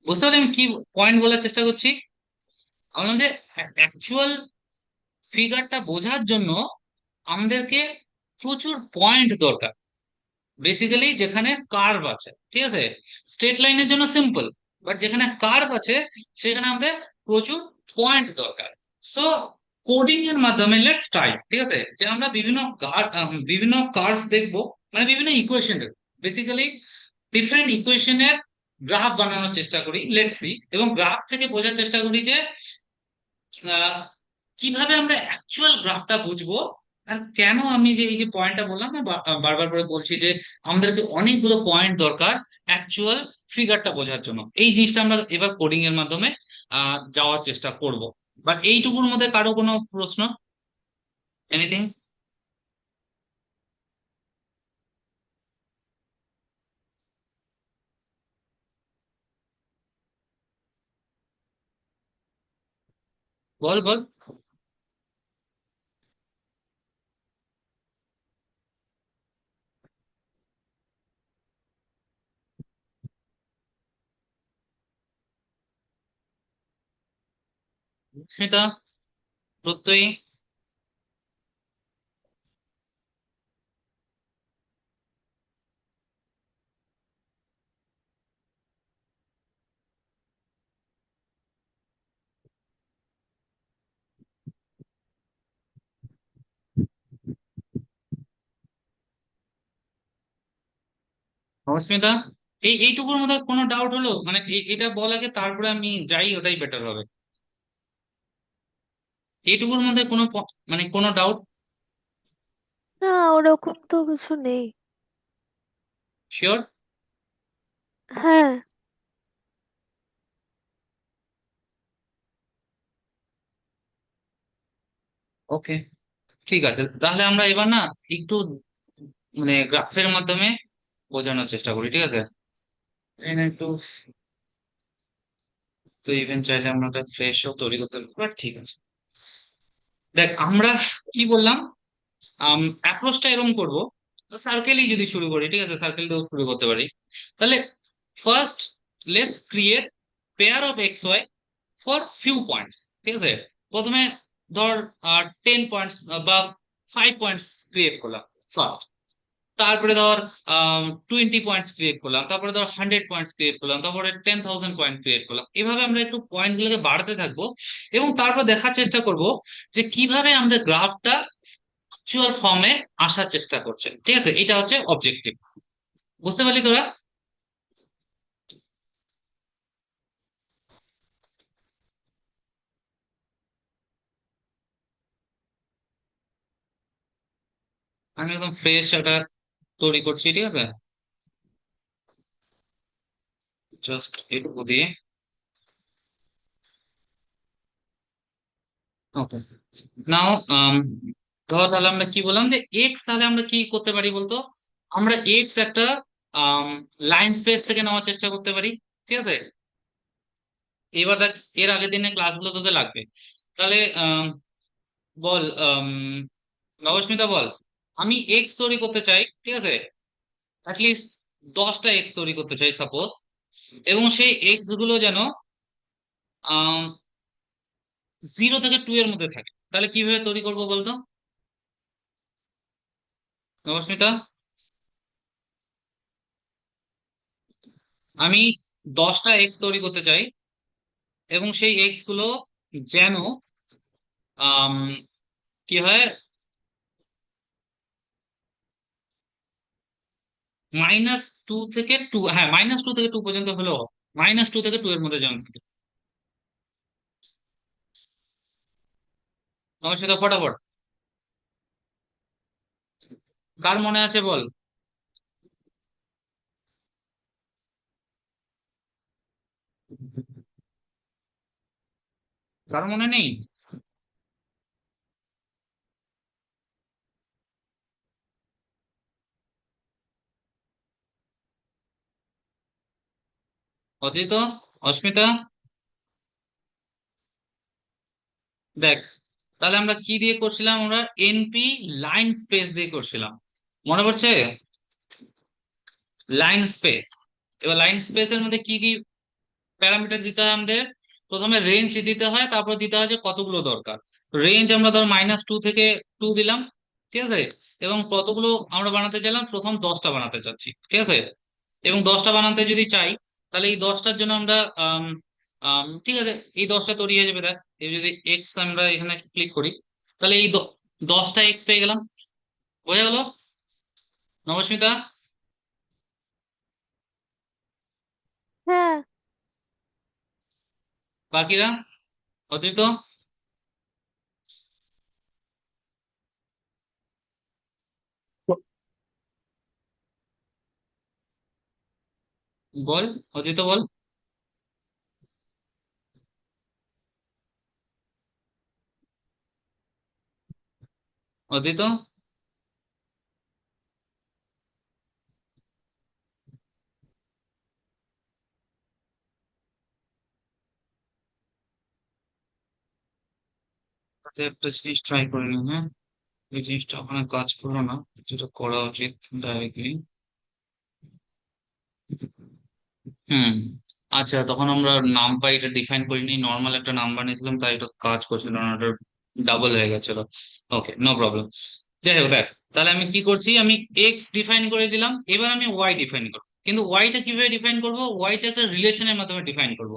বুঝতে পারলি আমি কি পয়েন্ট বলার চেষ্টা করছি? আমি বললাম যে অ্যাকচুয়াল ফিগারটা বোঝার জন্য আমাদেরকে প্রচুর পয়েন্ট দরকার। বেসিক্যালি যেখানে কার্ভ আছে, ঠিক আছে। স্ট্রেট লাইনের জন্য সিম্পল, বাট যেখানে কার্ভ আছে সেখানে আমাদের প্রচুর পয়েন্ট দরকার। সো কোডিং এর মাধ্যমে লেটস ট্রাই, ঠিক আছে, যে আমরা বিভিন্ন কার্ভ দেখবো, মানে বিভিন্ন ইকুয়েশন দেখবো, বেসিক্যালি ডিফারেন্ট ইকুয়েশনের গ্রাফ বানানোর চেষ্টা করি, লেটস সি, এবং গ্রাফ থেকে বোঝার চেষ্টা করি যে আহ, কিভাবে আমরা অ্যাকচুয়াল গ্রাফটা বুঝবো। আর কেন আমি যে এই যে পয়েন্টটা বললাম না, বারবার করে বলছি যে আমাদেরকে অনেকগুলো পয়েন্ট দরকার অ্যাকচুয়াল ফিগারটা বোঝার জন্য, এই জিনিসটা আমরা এবার কোডিং এর মাধ্যমে যাওয়ার চেষ্টা করব। বাট এইটুকুর মধ্যে কারো কোনো প্রশ্ন, এনিথিং? বল বল। স্মিতা, প্রত্যয়ী। অস্মিতা, এইটুকুর মধ্যে কোনো ডাউট হলো? মানে এটা বল আগে, তারপরে আমি যাই, ওটাই বেটার হবে। এইটুকুর মধ্যে কোনো মানে কোনো ডাউট? না, ওরকম তো কিছু নেই। শিওর? হ্যাঁ। ওকে, ঠিক আছে, তাহলে আমরা এবার না একটু মানে গ্রাফের মাধ্যমে বোঝানোর চেষ্টা করি, ঠিক আছে। এখানে একটু, তো ইভেন চাইলে আমরা একটা ফ্রেশও তৈরি করতে পারি, but ঠিক আছে। দেখ আমরা কি বললাম, অ্যাপ্রোচটা এরকম করব, সার্কেলই যদি শুরু করি, ঠিক আছে, সার্কেল দিয়েও শুরু করতে পারি। তাহলে first let's create pair of X Y for few points, ঠিক আছে। প্রথমে ধর 10 পয়েন্টস বা 5 পয়েন্টস ক্রিয়েট করলাম ফার্স্ট। তারপরে ধর 20 পয়েন্টস ক্রিয়েট করলাম, তারপরে ধর 100 পয়েন্টস ক্রিয়েট করলাম, তারপরে 10,000 পয়েন্ট ক্রিয়েট করলাম। এভাবে আমরা একটু পয়েন্ট গুলোকে বাড়াতে থাকবো, এবং তারপর দেখার চেষ্টা করব যে কিভাবে আমাদের গ্রাফটা অ্যাকচুয়াল ফর্মে আসার চেষ্টা করছে, ঠিক আছে। এটা হচ্ছে অবজেক্টিভ, বুঝতে পারলি তোরা? আমি একদম ফ্রেশ একটা তৈরি করছি, ঠিক আছে, জাস্ট এটুকু দিয়ে। ওকে, নাও ধর তাহলে আমরা কি বললাম যে এক্স, তাহলে আমরা কি করতে পারি বলতো? আমরা এক্স একটা লাইন স্পেস থেকে নেওয়ার চেষ্টা করতে পারি, ঠিক আছে। এবার দেখ, এর আগের দিনের ক্লাসগুলো তোদের লাগবে। তাহলে বল, নবস্মিতা বল, আমি এক্স তৈরি করতে চাই, ঠিক আছে, অ্যাটলিস্ট 10টা এক্স তৈরি করতে চাই সাপোজ, এবং সেই এক্স গুলো যেন 0 থেকে 2 এর মধ্যে থাকে। তাহলে কিভাবে তৈরি করবো বলতো নবস্মিতা? আমি 10টা এক্স তৈরি করতে চাই, এবং সেই এক্স গুলো যেন আম, কি হয়, -2 থেকে 2, হ্যাঁ, -2 থেকে 2 পর্যন্ত হলেও, -2 থেকে 2 এর মধ্যে যেন থাকে। নবস্মিতা ফটাফট, কার মনে আছে বল? কার মনে নেই? অদ্রিত, অস্মিতা, দেখ, তাহলে আমরা কি দিয়ে করছিলাম? আমরা এনপি লাইন স্পেস দিয়ে করছিলাম, মনে পড়ছে? Line space. এবার লাইন স্পেসের মধ্যে কি কি প্যারামিটার দিতে হয় আমাদের? প্রথমে রেঞ্জ দিতে হয়, তারপর দিতে হয় যে কতগুলো দরকার। রেঞ্জ আমরা ধর -2 থেকে 2 দিলাম, ঠিক আছে। এবং কতগুলো আমরা বানাতে চাইলাম, প্রথম 10টা বানাতে চাচ্ছি, ঠিক আছে। এবং 10টা বানাতে যদি চাই, তাহলে এই 10টার জন্য আমরা আম, ঠিক আছে, এই 10টা তৈরি হয়ে যাবে। দেখ, এই যদি এক্স আমরা এখানে ক্লিক করি, তাহলে এই 10টা এক্স পেয়ে গেলাম। বোঝা গেল নবস্মিতা? হ্যাঁ। বাকিরা? অদ্রিত? বল, অদ্রিত বল। অদ্রিত? তাতে একটা জিনিস ট্রাই করে নি, হ্যাঁ। এই জিনিসটা ওখানে কাজ করলো না, যেটা করা উচিত ডাইরেক্টলি। হুম। আচ্ছা, তখন আমরা নাম্বার এটা ডিফাইন করিনি, নর্মাল একটা নাম্বার নিয়েছিলাম, তাই এটা কাজ করছিল না, ওটা ডাবল হয়ে গেছিল। ওকে, নো প্রবলেম। যাই হোক, দেখ, তাহলে আমি কি করছি, আমি এক্স ডিফাইন করে দিলাম, এবার আমি ওয়াই ডিফাইন করবো। কিন্তু ওয়াইটা কিভাবে ডিফাইন করবো? ওয়াইটা একটা রিলেশনের মাধ্যমে ডিফাইন করবো।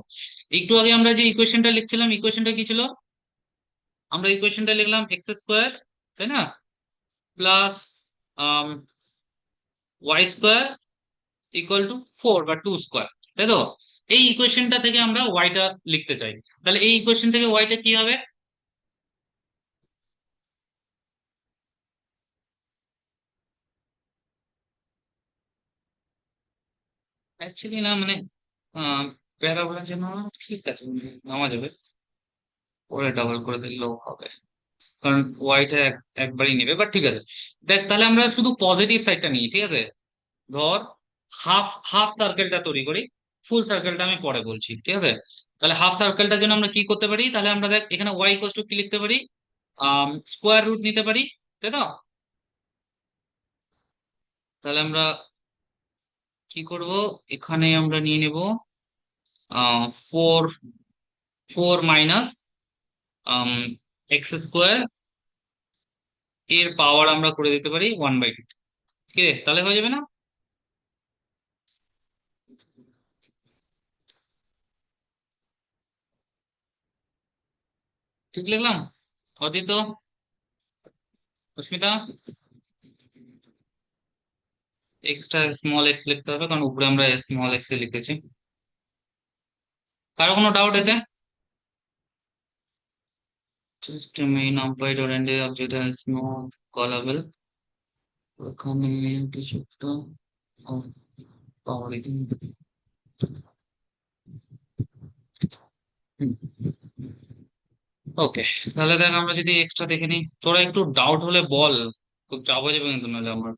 একটু আগে আমরা যে ইকুয়েশনটা লিখছিলাম, ইকুয়েশনটা কি ছিল? আমরা ইকুয়েশনটা লিখলাম এক্স স্কোয়ার, তাই না, plus Y square equal to 4 বা 2 স্কোয়ার, তাই তো? এই ইকুয়েশনটা থেকে আমরা ওয়াইটা লিখতে চাই। তাহলে এই ইকুয়েশন থেকে ওয়াইটা কি হবে? অ্যাকচুয়ালি না, মানে প্যারাবোলার জন্য ঠিক আছে, নামা যাবে, পরে ডাবল করে দিলেও হবে, কারণ ওয়াইটা একবারই নেবে, বাট ঠিক আছে। দেখ, তাহলে আমরা শুধু পজিটিভ সাইডটা নিই, ঠিক আছে। ধর, হাফ হাফ সার্কেলটা তৈরি করি, ফুল সার্কেলটা আমি পরে বলছি, ঠিক আছে। তাহলে হাফ সার্কেলটার জন্য আমরা কি করতে পারি? তাহলে আমরা দেখ, এখানে ওয়াই ইকুয়াল টু কি লিখতে পারি, স্কোয়ার রুট নিতে পারি, তাই তো? তাহলে আমরা কি করব, এখানে আমরা নিয়ে নেব 4 মাইনাস এক্স স্কোয়ার, এর পাওয়ার আমরা করে দিতে পারি 1/2। ঠিক আছে, তাহলে হয়ে যাবে না? ঠিক লিখলাম? অদিত, অস্মিতা? এক্সট্রা স্মল এক্স লিখতে হবে, কারণ উপরে আমরা স্মল এক্স এ লিখেছি। কারো কোনো ডাউট এতে? Just main umpire and object is not callable, ওখানে কিছু একটা পাওয়ার দিন। ওকে, তাহলে দেখ, আমরা যদি এক্সট্রা দেখে নিই, তোরা একটু ডাউট হলে বল, খুব চাপ হয়ে যাবে কিন্তু নাহলে আমার।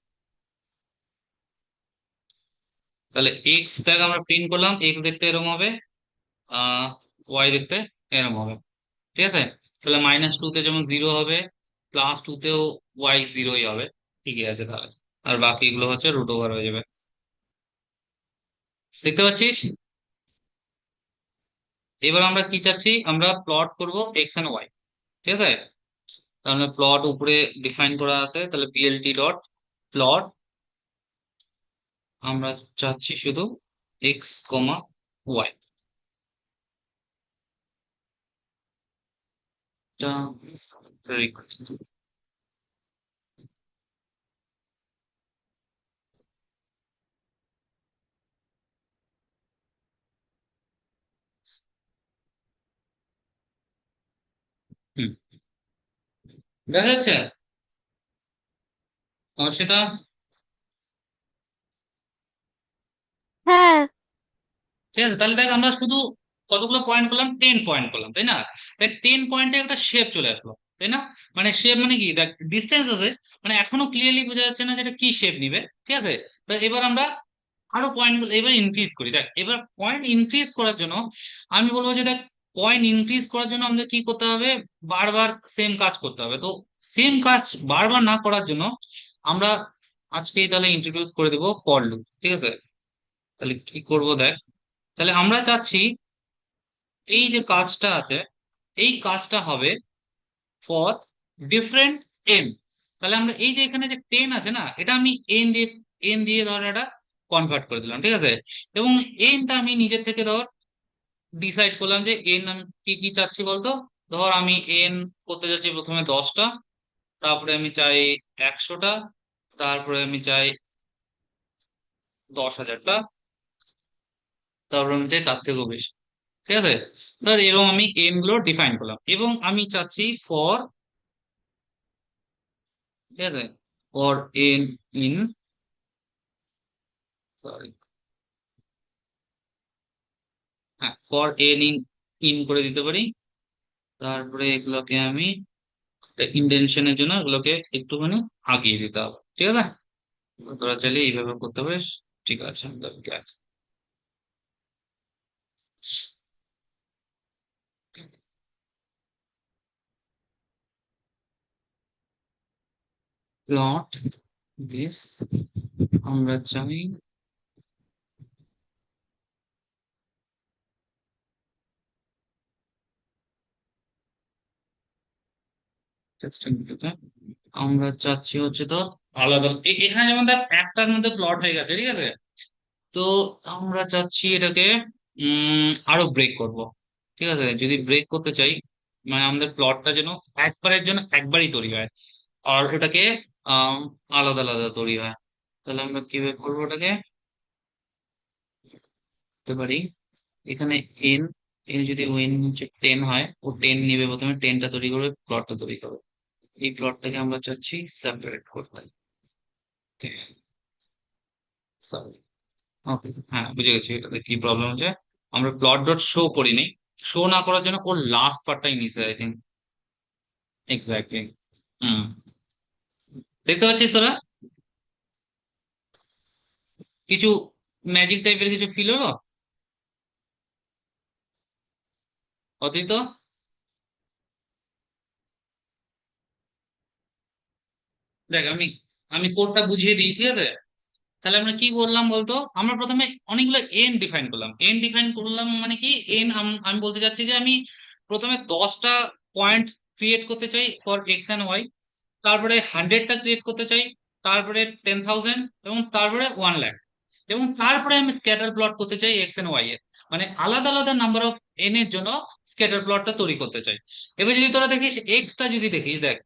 তাহলে এক্স দেখ, আমরা প্রিন্ট করলাম, এক্স দেখতে এরকম হবে, আহ ওয়াই দেখতে এরকম হবে, ঠিক আছে। তাহলে -2 তে যেমন 0 হবে, +2 তেও ওয়াই 0ই হবে। ঠিকই আছে তাহলে। আর বাকিগুলো হচ্ছে রুট ওভার হয়ে যাবে। দেখতে পাচ্ছিস? এবার আমরা কি চাচ্ছি, আমরা প্লট করব এক্স এন্ড ওয়াই, ঠিক আছে। তাহলে প্লট উপরে ডিফাইন করা আছে, তাহলে পিএলটি ডট প্লট, আমরা চাচ্ছি শুধু X comma Y. Very good. হুম, দেখা যাচ্ছে সেটা? হ্যাঁ। ঠিক আছে, তাহলে দেখ, আমরা শুধু কতগুলো পয়েন্ট করলাম, 10 পয়েন্ট করলাম, তাই না? দেখ, 10 পয়েন্টে একটা শেপ চলে আসলো, তাই না? মানে শেপ মানে কি, দেখ ডিস্টেন্স আছে, মানে এখনো ক্লিয়ারলি বোঝা যাচ্ছে না যেটা কি শেপ নিবে, ঠিক আছে। তো এবার আমরা আরো পয়েন্ট এবার ইনক্রিজ করি। দেখ, এবার পয়েন্ট ইনক্রিজ করার জন্য আমি বলবো যে, দেখ, পয়েন্ট ইনক্রিজ করার জন্য আমাদের কি করতে হবে, বারবার সেম কাজ করতে হবে। তো সেম কাজ বারবার না করার জন্য আমরা আজকেই তাহলে ইন্ট্রোডিউস করে দেবো ফর লুপ, ঠিক আছে। তাহলে কি করব, দেখ, তাহলে আমরা চাচ্ছি এই যে কাজটা আছে, এই কাজটা হবে ফর ডিফারেন্ট এম। তাহলে আমরা এই যে এখানে যে 10 আছে না, এটা আমি এন দিয়ে ধর এটা কনভার্ট করে দিলাম, ঠিক আছে। এবং এনটা আমি নিজের থেকে ধর ডিসাইড করলাম যে এন আমি কি কি চাচ্ছি বলতো। ধর আমি এন করতে যাচ্ছি প্রথমে 10টা, তারপরে আমি চাই 100টা, তারপরে আমি চাই 10,000টা, তারপরে আমি চাই তার থেকেও বেশি, ঠিক আছে। ধর এরকম আমি এন গুলো ডিফাইন করলাম এবং আমি চাচ্ছি ফর, ঠিক আছে, ফর এন ইন, সরি, হ্যাঁ, ফর এন ইন ইন করে দিতে পারি। তারপরে এগুলোকে আমি ইন্টেনশনের জন্য এগুলোকে একটুখানি আগিয়ে দিতে হবে, ঠিক আছে। তোরা চাইলে এইভাবে করতে পারিস, ঠিক আছে। প্লট দিস, আমরা চাই, just a minute, হ্যাঁ। আমরা চাচ্ছি হচ্ছে তো আলাদা এখানে যেমন দেখ একটার মধ্যে প্লট হয়ে গেছে, ঠিক আছে। তো আমরা চাচ্ছি এটাকে আরো ব্রেক করব, ঠিক আছে। যদি ব্রেক করতে চাই, মানে আমাদের প্লটটা যেন একবারের জন্য একবারই তৈরি হয়, আর ওটাকে আম, আলাদা আলাদা তৈরি হয়। তাহলে আমরা কিভাবে করবো ওটাকে, করতে পারি এখানে এন, এন যদি ওয়েন হচ্ছে 10 হয়, ও 10 নিবে প্রথমে, 10টা তৈরি করবে, প্লটটা তৈরি করবে। এই প্লটটাকে আমরা চাচ্ছি সেপারেট করতে। সরি, ওকে, হ্যাঁ বুঝে গেছি এটাতে কি প্রবলেম হচ্ছে। আমরা প্লট ডট শো করিনি, শো না করার জন্য ওর লাস্ট পার্টটাই নিছে আই থিঙ্ক। এক্স্যাক্টলি। হুম, দেখতে পাচ্ছিস তোরা কিছু ম্যাজিক টাইপের কিছু ফিল হলো অতীত? দেখ আমি আমি কোডটা বুঝিয়ে দিই, ঠিক আছে। তাহলে আমরা কি করলাম বলতো, আমরা প্রথমে অনেকগুলো এন ডিফাইন করলাম। এন ডিফাইন করলাম মানে কি, এন আমি বলতে চাচ্ছি যে আমি প্রথমে 10টা পয়েন্ট ক্রিয়েট করতে চাই ফর এক্স অ্যান্ড ওয়াই, তারপরে 100টা ক্রিয়েট করতে চাই, তারপরে 10,000, এবং তারপরে 1 লাখ, এবং তারপরে আমি স্ক্যাটার প্লট করতে চাই এক্স এন্ড ওয়াই এর, মানে আলাদা আলাদা নাম্বার অফ এন এর জন্য স্ক্যাটার প্লটটা তৈরি করতে চাই। এবার যদি তোরা দেখিস এক্সটা যদি দেখিস, দেখ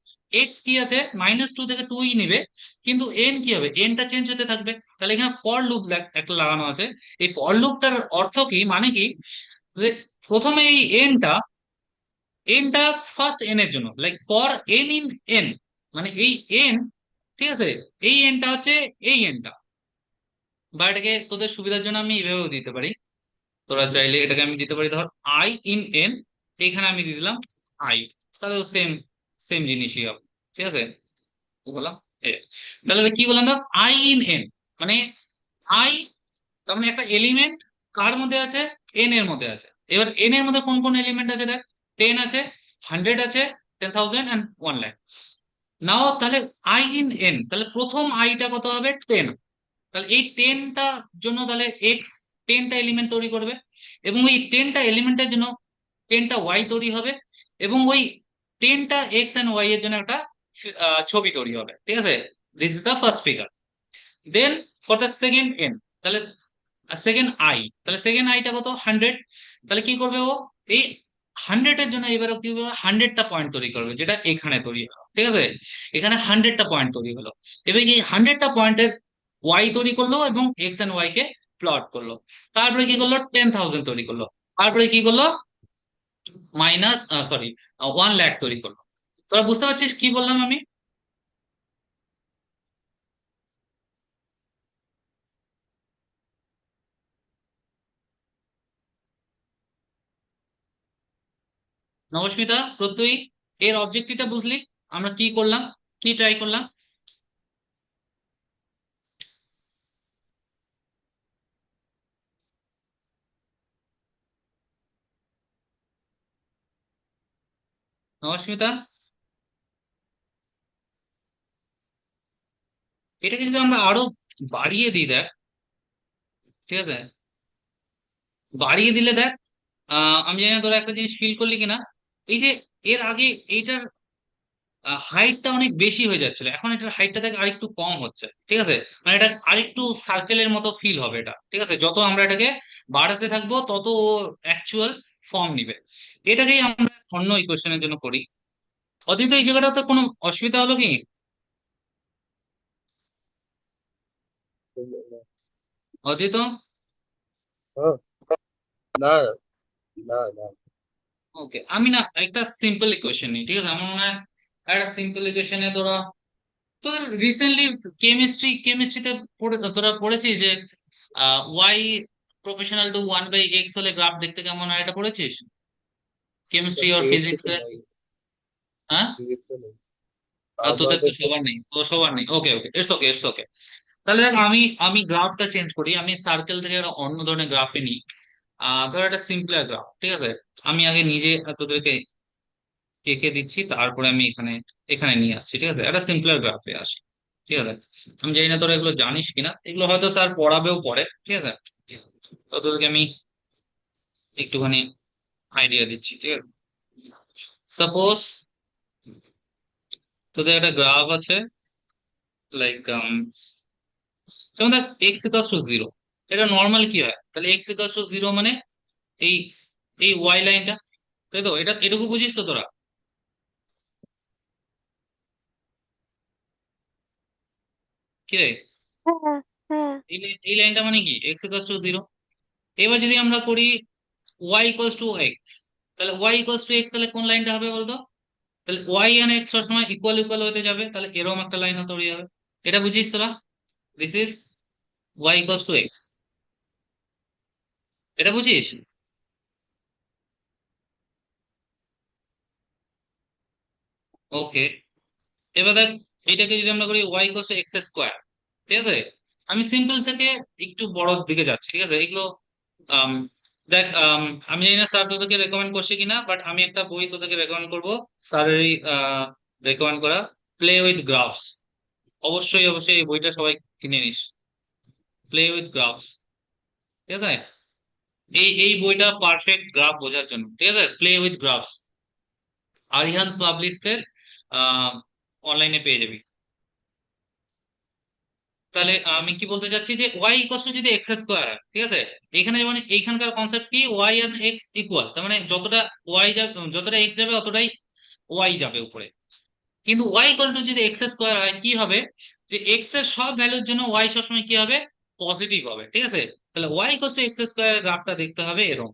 এক্স কি আছে, -2 থেকে 2ই নিবে, কিন্তু এন কি হবে, এনটা চেঞ্জ হতে থাকবে। তাহলে এখানে ফর লুপ একটা লাগানো আছে। এই ফর লুপটার অর্থ কি, মানে কি, যে প্রথমে এই এনটা, এনটা ফার্স্ট এন এর জন্য, like for N in an, মানে এই এন, ঠিক আছে, এই এনটা হচ্ছে এই এনটা। বা এটাকে তোদের সুবিধার জন্য আমি এইভাবেও দিতে পারি, তোরা চাইলে এটাকে আমি দিতে পারি ধর আই ইন এন, এইখানে আমি দিয়ে দিলাম আই, তাহলে সেম সেম জিনিসই হবে, ঠিক আছে। কি বললাম, এ, তাহলে কি বললাম ধর আই ইন এন, মানে আই, তার মানে একটা এলিমেন্ট কার মধ্যে আছে, এন এর মধ্যে আছে। এবার এন এর মধ্যে কোন কোন এলিমেন্ট আছে দেখ, 10 আছে, 100 আছে, 10,000 অ্যান্ড 1 লাখ। নাও তাহলে আই ইন এন, তাহলে প্রথম আইটা কত হবে, 10। তাহলে এই 10টা জন্য তাহলে এক্স 10টা এলিমেন্ট তৈরি করবে, এবং ওই 10টা এলিমেন্টের জন্য 10টা ওয়াই তৈরি হবে, এবং ওই 10টা এক্স অ্যান্ড ওয়াই এর জন্য একটা ছবি তৈরি হবে, ঠিক আছে। This is the first figure. Then for the second N, তাহলে সেকেন্ড আই, তাহলে সেকেন্ড আইটা কত, 100। তাহলে কি করবে ও, এই 100 এর জন্য এবারে কি করবে, 100টা পয়েন্ট তৈরি করবে, যেটা এখানে তৈরি হলো, ঠিক আছে। এখানে 100টা পয়েন্ট তৈরি হলো। এবার এই 100টা পয়েন্টের ওয়াই তৈরি করলো এবং এক্স এন্ড ওয়াই কে প্লট করলো। তারপরে কি করলো, 10,000 তৈরি করলো। তারপরে কি করলো, মাইনাস, সরি, 1 লাখ তৈরি করলো। তোরা বুঝতে পারছিস কি বললাম আমি? নবস্মিতা, প্রত্যয়ী, এর অবজেক্টিভটা বুঝলি, আমরা কি করলাম, কি ট্রাই করলাম? নবস্মিতা, এটাকে যদি আমরা আরো বাড়িয়ে দিই দেখ, ঠিক আছে, বাড়িয়ে দিলে দেখ, আমি জানি না তোরা একটা জিনিস ফিল করলি কিনা, এই যে এর আগে এইটার হাইটটা অনেক বেশি হয়ে যাচ্ছিল, এখন এটার হাইটটা থেকে আরেকটু কম হচ্ছে, ঠিক আছে? মানে এটা আরেকটু সার্কেলের মতো ফিল হবে এটা, ঠিক আছে? যত আমরা এটাকে বাড়াতে থাকবো তত ও অ্যাকচুয়াল ফর্ম নিবে। এটাকেই আমরা অন্য ইকুয়েশনের জন্য করি। অতীত এই জায়গাটাতে কোনো অসুবিধা হলো কি? অতীত, হ্যাঁ, না না না। ওকে, আমি না একটা সিম্পল ইকুয়েশন নিই, ঠিক আছে? আমার মনে হয় একটা সিম্পল ইকুয়েশনে তোরা, তোদের রিসেন্টলি কেমিস্ট্রিতে তোরা পড়েছিস যে ওয়াই প্রফেশনাল টু 1/x হলে গ্রাফ দেখতে কেমন হয়, এটা পড়েছিস কেমিস্ট্রি আর সিএসসি তো ফিজিক্সে? নাই, হ্যাঁ, ফিজিক্সও নেই তোদের তো আমাদের তো। সবার নেই, তো সবার নেই, ওকে ওকে, ইটস ওকে ইটস ওকে। তাহলে দেখ, আমি আমি গ্রাফটা চেঞ্জ করি, আমি সার্কেল থেকে একটা অন্য ধরনের গ্রাফে নিই। ধর একটা সিম্পলার গ্রাফ, ঠিক আছে? আমি আগে নিজে তোদেরকে এঁকে দিচ্ছি, তারপরে আমি এখানে এখানে নিয়ে আসছি, ঠিক আছে? একটা সিম্পলার গ্রাফে আসি, ঠিক আছে? আমি জানি না তোরা এগুলো জানিস কিনা, এগুলো হয়তো স্যার পড়াবেও পড়ে, ঠিক আছে? তো তোদেরকে আমি একটুখানি আইডিয়া দিচ্ছি, ঠিক আছে? সাপোজ তোদের একটা গ্রাফ আছে, লাইক যেমন দেখ এক্স ইকাস টু জিরো। এটা নর্মাল কি হয়, তাহলে এক্স ইকাস টু জিরো মানে এই এই ওয়াই লাইনটা, তাই তো? এটা এটুকু বুঝিস তো তোরা? কি রে, হ্যাঁ, হ্যাঁ, এই লাইনটা মানে কি এক্স ইকাস টু জিরো। এবার যদি আমরা করি ওয়াই ইকুয়ালস টু এক্স, তাহলে ওয়াই ইকুয়ালস টু এক্স, তাহলে কোন লাইনটা হবে বলতো? তাহলে ওয়াই এন্ড এক্স সবসময় ইকুয়াল ইকুয়াল হতে যাবে, তাহলে এরকম একটা লাইন তৈরি হবে। এটা বুঝিস তোরা? This is Y equals to X, এটা বুঝিস? ওকে, এবার দেখ, এটাকে যদি আমরা করি Y equals to X square, ঠিক আছে? আমি সিম্পল থেকে একটু বড় দিকে যাচ্ছি, ঠিক আছে? এগুলো আম, দেখ, আমি জানি না স্যার তোদেরকে রেকমেন্ড করছে কিনা, বাট আমি একটা বই তোদেরকে রেকমেন্ড করবো, স্যারেরই রেকমেন্ড করা, প্লে উইথ গ্রাফস। অবশ্যই অবশ্যই এই বইটা সবাই কিনে নিস, প্লে উইথ গ্রাফস, ঠিক আছে? এই বইটা পারফেক্ট গ্রাফ বোঝার জন্য, ঠিক আছে? Play with graphs, Arihant published, অনলাইনে পেয়ে যাবি। তাহলে আমি কি বলতে চাচ্ছি যে ওয়াই ইকুয়াল টু যদি এক্স স্কোয়ার হয়, ঠিক আছে? এখানে যেমন এইখানকার কনসেপ্ট কি, ওয়াই আর এক্স ইকুয়াল, তার মানে যতটা ওয়াই যাবে, যতটা এক্স যাবে অতটাই ওয়াই যাবে উপরে। কিন্তু ওয়াই ইকুয়াল টু যদি এক্স স্কোয়ার হয় কি হবে, যে এক্স এর সব ভ্যালুর জন্য ওয়াই সবসময় কি হবে, পজিটিভ হবে, ঠিক আছে? তাহলে Y equal to X square গ্রাফটা দেখতে হবে এরকম,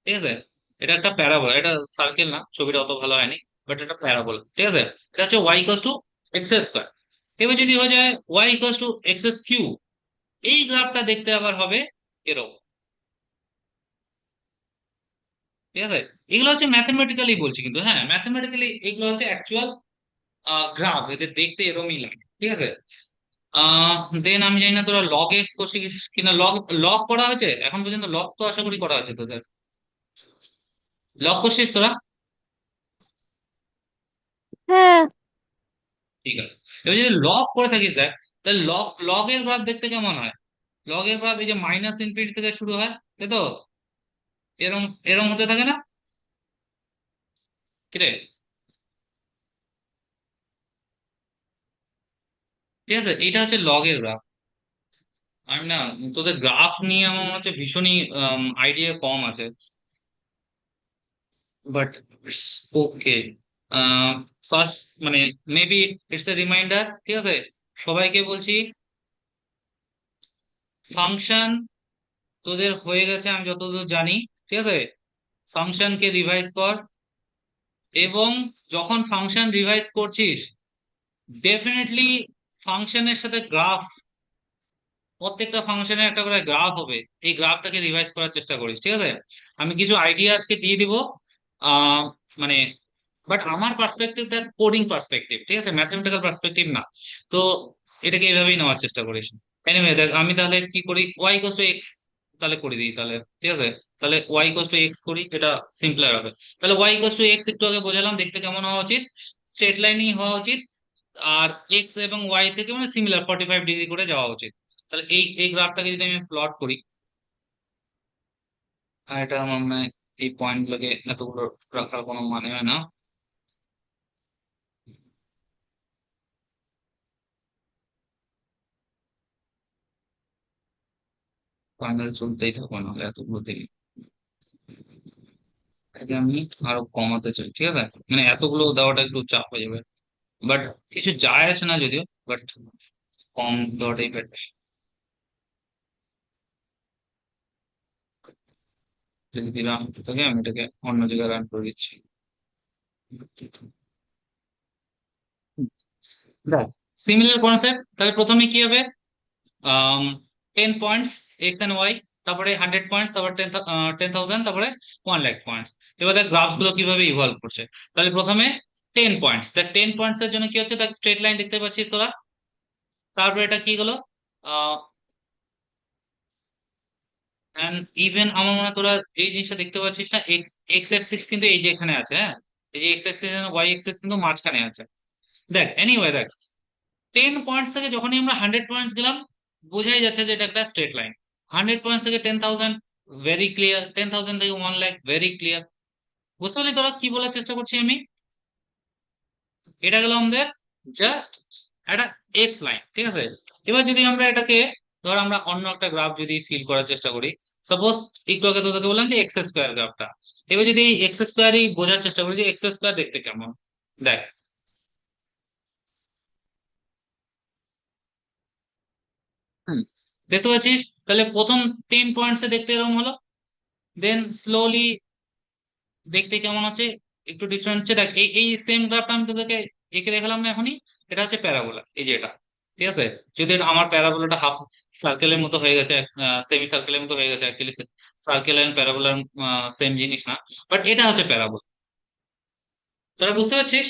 ঠিক আছে? এটা একটা প্যারাবোলা, এটা সার্কেল না, ছবিটা অত ভালো হয়নি, বাট এটা প্যারাবোলা, ঠিক আছে? এটা হচ্ছে Y equal to X square. এবার যদি হয়ে যায় Y equal to X cube, এই গ্রাফটা দেখতে আবার হবে এরকম, ঠিক আছে? এগুলো হচ্ছে ম্যাথমেটিক্যালি বলছি, কিন্তু হ্যাঁ, ম্যাথমেটিক্যালি এগুলো হচ্ছে অ্যাকচুয়াল গ্রাফ, এদের দেখতে এরকমই লাগে, ঠিক আছে? দেন আমি জানি না তোরা লগ এক্স করছিস কিনা, লগ লগ করা হয়েছে এখন পর্যন্ত? লগ তো আশা করি করা হয়েছে তোদের, লগ করছিস তোরা? হ্যাঁ। ঠিক আছে, এবার যদি লগ করে থাকিস দেখ, তাহলে লগের গ্রাফ দেখতে কেমন হয়? লগের গ্রাফ এই যে মাইনাস ইনফিনিটি থেকে শুরু হয়, তাই তো? এরম এরম হতে থাকে না, কিরে? ঠিক আছে, এটা হচ্ছে লগের গ্রাফ। আমি না, তোদের গ্রাফ নিয়ে আমার মনে হচ্ছে ভীষণই আইডিয়া কম আছে, বাট ওকে। ফার্স্ট মানে মেবি ইটস এ রিমাইন্ডার, ঠিক আছে? সবাইকে বলছি, ফাংশন তোদের হয়ে গেছে আমি যতদূর জানি, ঠিক আছে? ফাংশনকে রিভাইজ কর, এবং যখন ফাংশন রিভাইজ করছিস ডেফিনেটলি ফাংশনের সাথে গ্রাফ, প্রত্যেকটা ফাংশনের একটা করে গ্রাফ হবে, এই গ্রাফটাকে রিভাইজ করার চেষ্টা করিস, ঠিক আছে? আমি কিছু আইডিয়া আজকে দিয়ে দিব, আহ মানে, বাট আমার পার্সপেক্টিভ দ্যাট কোডিং পার্সপেক্টিভ, ঠিক আছে? ম্যাথমেটিক্যাল পার্সপেক্টিভ না। তো এটাকে এইভাবেই নেওয়ার চেষ্টা করিস। এনিওয়ে দেখ, আমি তাহলে কি করি, ওয়াই ইকুয়ালস টু এক্স তাহলে করে দিই তাহলে, ঠিক আছে? তাহলে ওয়াই ইকুয়ালস টু এক্স করি, এটা সিম্পলার হবে। তাহলে ওয়াই ইকুয়ালস টু এক্স একটু আগে বোঝালাম দেখতে কেমন হওয়া উচিত, স্ট্রেট লাইনই হওয়া উচিত, আর এক্স এবং ওয়াই থেকে মানে সিমিলার 45 ডিগ্রি করে যাওয়া উচিত। তাহলে এই এই গ্রাফটাকে যদি আমি প্লট করি, আর এটা আমার মনে হয় এই পয়েন্ট গুলোকে এতগুলো রাখার কোনো মানে হয় না। ফাইনাল চলতেই থাকবে নাহলে এতগুলো থেকে এটাকে আমি আরো কমাতে চাই, ঠিক আছে? মানে এতগুলো দেওয়াটা একটু চাপ হয়ে যাবে, বাট কিছু যায় আসে না যদিও, বাট কম দেওয়াটাই বেটার। যদি রান হতে থাকে আমি এটাকে অন্য জায়গায় রান করে দিচ্ছি। দেখ, সিমিলার কনসেপ্ট। তাহলে প্রথমে কি হবে? 10 পয়েন্টস এক্স এন্ড ওয়াই, তারপরে 100 পয়েন্টস, তারপরে 10,000, তারপরে 1 লাখ পয়েন্টস। এবার দেখ গ্রাফস গুলো কিভাবে ইভলভ করছে। তাহলে প্রথমে 10 পয়েন্টস, দেখ 10 পয়েন্টস এর জন্য কি হচ্ছে, দেখ স্ট্রেট লাইন দেখতে পাচ্ছিস তোরা। তারপরে এটা কি হলো, ইভেন আমার মনে হয় তোরা যে জিনিসটা দেখতে পাচ্ছিস না, এক্স এক্স অ্যাক্সিস কিন্তু এই যে এখানে আছে, হ্যাঁ। এই যে এক্স অ্যাক্সিস ওয়াই অ্যাক্সিস কিন্তু মাঝখানে আছে। দেখ এনিওয়ে, দেখ 10 পয়েন্টস থেকে যখনই আমরা 100 পয়েন্টস গেলাম, বোঝাই যাচ্ছে যে এটা একটা স্ট্রেট লাইন। 100 পয়েন্টস থেকে 10,000, ভেরি ক্লিয়ার। 10,000 থেকে 1 লাখ, ভেরি ক্লিয়ার। বুঝতে পারলি তোরা কি বলার চেষ্টা করছি আমি? এটা গেল আমাদের জাস্ট একটা এক্স লাইন, ঠিক আছে? এবার যদি আমরা এটাকে, ধর আমরা অন্য একটা গ্রাফ যদি ফিল করার চেষ্টা করি, সাপোজ একটু আগে তোদেরকে বললাম যে এক্স স্কোয়ার গ্রাফটা। এবার যদি এই এক্স স্কোয়ারই বোঝার চেষ্টা করি যে এক্স স্কোয়ার দেখতে কেমন, দেখ। হুম, দেখতে পাচ্ছিস? তাহলে প্রথম 10 পয়েন্টসে দেখতে এরকম হলো, দেন স্লোলি দেখতে কেমন হচ্ছে, একটু ডিফারেন্ট হচ্ছে। দেখ এই এই সেম গ্রাফটা আমি তোদেরকে এঁকে দেখালাম না এখনই, এটা হচ্ছে প্যারাবোলা, এই যে এটা। ঠিক আছে? যদি এটা আমার প্যারাবোলাটা হাফ সার্কেলের মতো হয়ে গেছে, সেমি সার্কেলের মতো হয়ে গেছে, অ্যাকচুয়ালি সার্কেল এন্ড প্যারাবোলার সেম জিনিস না, বাট এটা হচ্ছে প্যারাবোলা। তোরা বুঝতে পারছিস?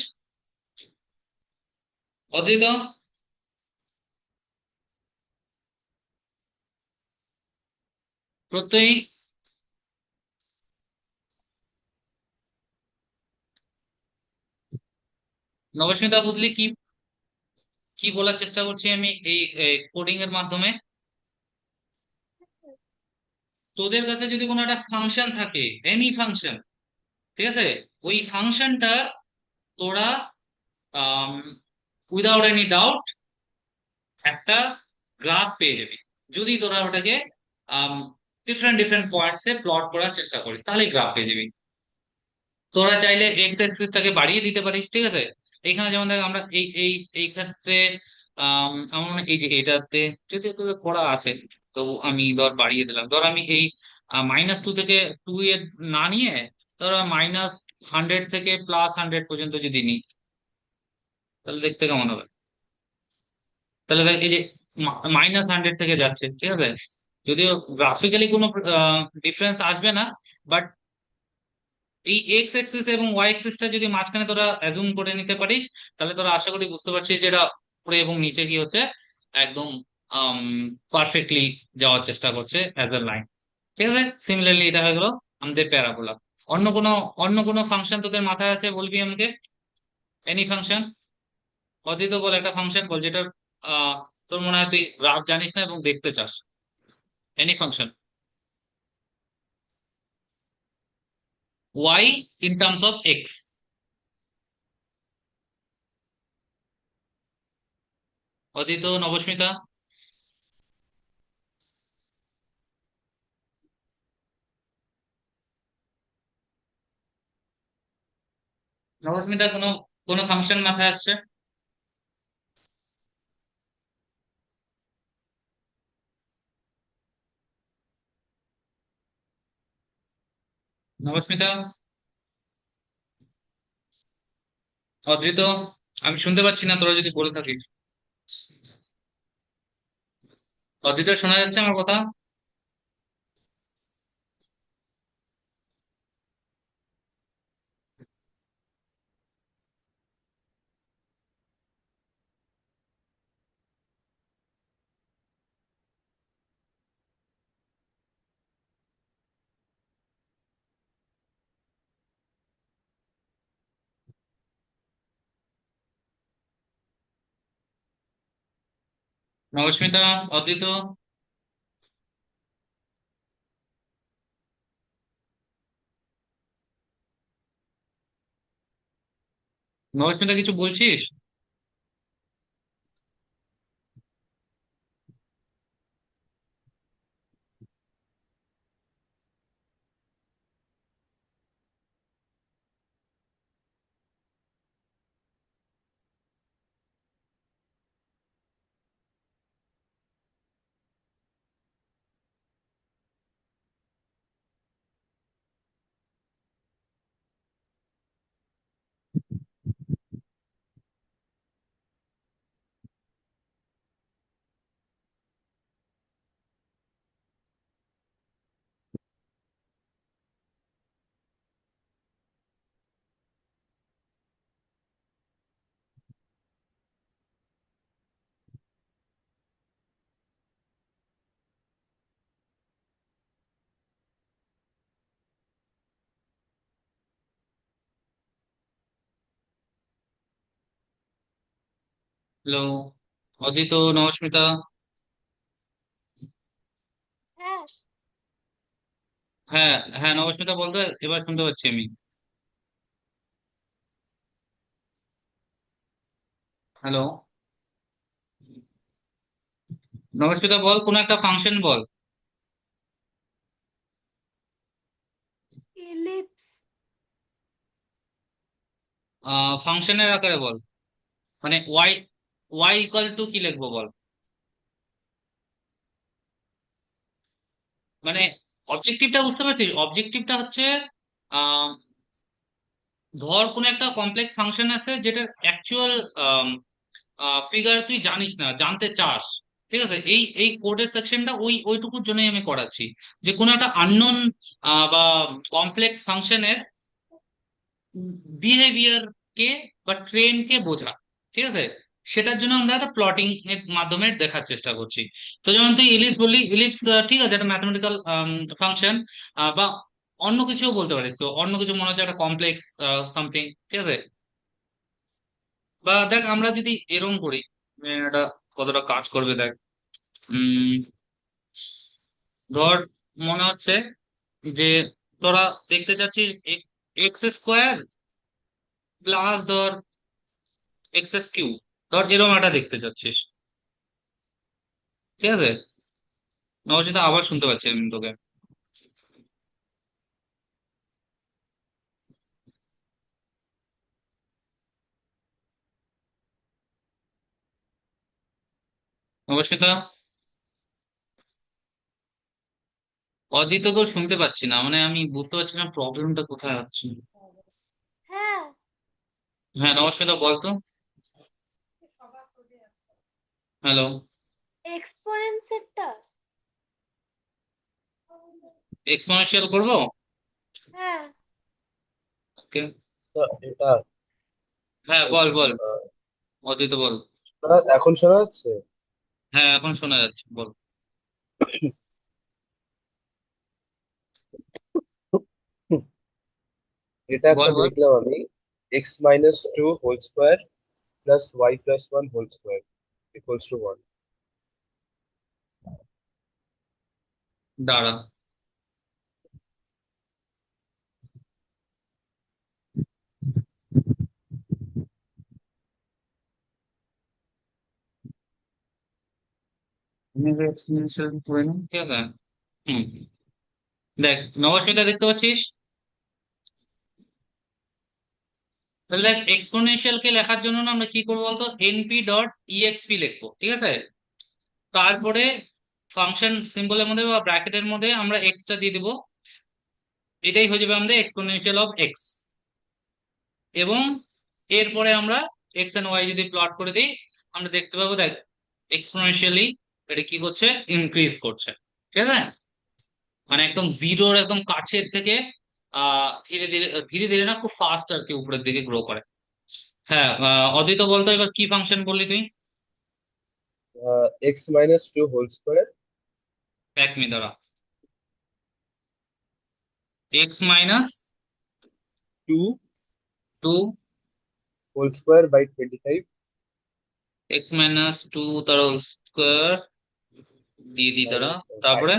অদ্বৈত, প্রত্যয়ী, নবস্মিতা, বুঝলি কি কি বলার চেষ্টা করছি আমি এই কোডিং এর মাধ্যমে? তোদের কাছে যদি কোনো একটা ফাংশন থাকে, এনি ফাংশন, ঠিক আছে, ওই ফাংশনটা তোরা উইদাউট এনি ডাউট একটা গ্রাফ পেয়ে যাবি। যদি তোরা ওটাকে ডিফারেন্ট ডিফারেন্ট পয়েন্টসে প্লট করার চেষ্টা করিস, তাহলে গ্রাফ পেয়ে যাবি। তোরা চাইলে এক্স অ্যাক্সিসটাকে বাড়িয়ে দিতে পারিস, ঠিক আছে? এখানে যেমন দেখ আমরা এই এই এই ক্ষেত্রে আমার মনে হয় এই যে এটাতে যদি তোদের করা আছে, তো আমি ধর বাড়িয়ে দিলাম। ধর আমি এই -2 থেকে 2 এর না নিয়ে, ধর -100 থেকে +100 পর্যন্ত যদি নিই, তাহলে দেখতে কেমন হবে? তাহলে দেখ এই যে -100 থেকে যাচ্ছে, ঠিক আছে? যদিও গ্রাফিক্যালি কোনো ডিফারেন্স আসবে না, বাট এই এক্স এক্সিস এবং ওয়াই এক্সিসটা যদি মাঝখানে তোরা অ্যাজুম করে নিতে পারিস, তাহলে তোরা আশা করি বুঝতে পারছিস যে এটা উপরে এবং নিচে কি হচ্ছে, একদম পারফেক্টলি যাওয়ার চেষ্টা করছে অ্যাজ এ লাইন। ঠিক আছে? সিমিলারলি এটা হয়ে গেল আমাদের প্যারাবোলা। অন্য কোনো অন্য কোনো ফাংশন তোদের মাথায় আছে বলবি আমাকে? Any function? অদ্বিত বল একটা ফাংশন বল যেটা আহ তোর মনে হয় তুই গ্রাফ জানিস না এবং দেখতে চাস। Any function, Y in terms of X. Adit, Nabasmita, Nabasmita, কোনো কোনো ফাংশন মাথায় আসছে? নবস্মিতা, অদ্রিত, আমি শুনতে পাচ্ছি না, তোরা যদি বলে থাকিস। অদ্রিত, শোনা যাচ্ছে আমার কথা? নবস্মিতা, অদ্রিত, নবস্মিতা কিছু বলছিস? হ্যালো, অদিত, নবস্মিতা। হ্যাঁ। হ্যাঁ, হ্যাঁ, নবস্মিতা বলতে, এবার শুনতে পাচ্ছি আমি। হ্যালো, নবস্মিতা বল, কোন একটা ফাংশন বল। ইলিপস। ফাংশনের আকারে বল। মানে ওয়াই, ওয়াই ইকুয়াল টু কি লিখবো বল। মানে অবজেক্টিভটা বুঝতে পারছিস? অবজেক্টিভটা হচ্ছে আহ, ধর কোন একটা কমপ্লেক্স ফাংশন আছে যেটার অ্যাকচুয়াল ফিগার তুই জানিস না, জানতে চাস। ঠিক আছে, এই এই কোডের সেকশনটা ওইটুকুর জন্যই আমি করাচ্ছি, যে কোনো একটা আননোন বা কমপ্লেক্স ফাংশনের বিহেভিয়ার কে বা ট্রেন কে বোঝা। ঠিক আছে, সেটার জন্য আমরা একটা প্লটিং এর মাধ্যমে দেখার চেষ্টা করছি। তো যেমন তুই ইলিপস বললি, ইলিপস ঠিক আছে, একটা ম্যাথমেটিক্যাল ফাংশন, বা অন্য কিছুও বলতে পারিস। তো অন্য কিছু মনে হচ্ছে একটা কমপ্লেক্স সামথিং। ঠিক আছে, বা দেখ আমরা যদি এরম করি, এটা কতটা কাজ করবে দেখ। উম ধর, মনে হচ্ছে যে তোরা দেখতে চাচ্ছিস এক্স স্কোয়ার প্লাস ধর এক্স কিউ, ধর এরকম একটা দেখতে চাচ্ছিস। ঠিক আছে, নবচিন্তা আবার শুনতে পাচ্ছি আমি তোকে। নবস্মিতা, অদিতকেও শুনতে পাচ্ছি না, মানে আমি বুঝতে পারছি না প্রবলেমটা কোথায় হচ্ছে। হ্যাঁ। হ্যাঁ, নবস্মিতা বলতো। হ্যালো, এক্সপোনেনশিয়ালটা। এক্সপোনেনশিয়াল করবো? হ্যাঁ। ওকে। তো এটা হ্যাঁ, বল বল, অদিত বল। এখন শোনা যাচ্ছে? হ্যাঁ, এখন শোনা যাচ্ছে, বল। এটা বল একটা বল। দেখলাম আমি, x-2 whole square plus y plus 1 whole square equals to 1। দাঁড়া। আমি এক্সপোনেনশিয়াল করে নিই, ঠিক আছে। হুম, দেখ নবস্মিতা, দেখতে পাচ্ছিস? তাহলে দেখ, এক্সপোনেনশিয়াল কে লেখার জন্য না আমরা কি করবো বলতো, এনপি ডট ইএক্সপি লিখবো। ঠিক আছে, তারপরে ফাংশন সিম্বলের মধ্যে বা ব্র্যাকেটের মধ্যে আমরা এক্সটা দিয়ে দিব। এটাই হয়ে যাবে আমাদের এক্সপোনেনশিয়াল অফ এক্স। এবং এরপরে আমরা এক্স এন্ড ওয়াই যদি প্লট করে দিই, আমরা দেখতে পাবো দেখ, এক্সপোনেনশিয়ালি এটা কি করছে, ইনক্রিজ করছে। ঠিক আছে, মানে একদম জিরোর একদম কাছের থেকে ধীরে ধীরে, ধীরে ধীরে না, খুব ফাস্ট আর কি উপরের দিকে গ্রো করে। হ্যাঁ, অদিত বলতো, এবার কি ফাংশন বললি তুই? x-2 হোল স্কোয়ার, এক মিনিট দাঁড়া। X minus 2 two, whole square by 25 x minus two তার হোল স্কোয়ার দিয়ে দিই তারা। মাইনাস তারপরে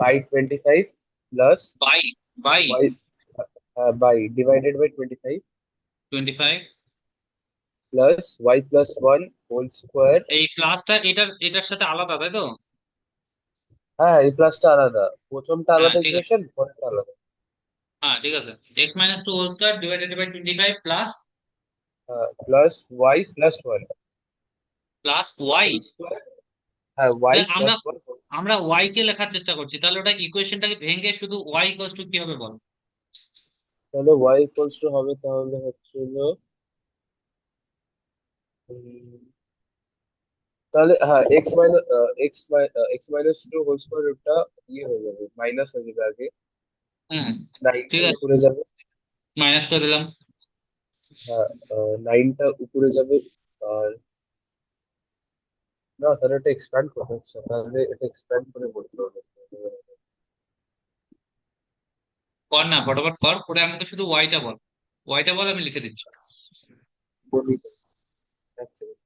by 25 plus by, by y by divided by 25 25। Plus Y plus one whole square. এই প্লাসটা এটার সাথে আলাদা, তাই তো? হ্যাঁ, এই প্লাসটা আলাদা, প্রথমটা হ্যাঁ আলাদা ঠিক আছে। ইকুয়েশন, পরেরটা আলাদা। হ্যাঁ ঠিক আছে। x - 2 whole square divided by 25 plus হ্যাঁ, plus Y plus one Y. Whole square. হ্যাঁ, ওয়াই আমরা প্লাস ওয়ান। আমরা ওয়াই কে লেখার চেষ্টা করছি, তাহলে ওটা ইকুয়েশনটাকে ভেঙে শুধু ওয়াই ইকুয়ালস টু কি হবে বল? তাহলে ওয়াই ইকুয়ালস টু হবে, তাহলে হচ্ছিল তাহলে হ্যাঁ X minus two whole square, ওটা ইয়ে হয়ে যাবে, মাইনাস হয়ে যাবে আগে। হুম নাইনটা ঠিক আছে, উপরে যাবে। মাইনাস করে দিলাম। হ্যাঁ, নাইনটা উপরে যাবে। আর না, তাহলে এটা এক্সপ্যান্ড করতে হচ্ছে, তাহলে এটা এক্সপ্যান্ড করে বলতে হবে। কর না, ফটাফট কর, করে আমাকে শুধু ওয়াইটা বল। ওয়াইটা বল, আমি লিখে দিচ্ছি। বলি তো, এক second।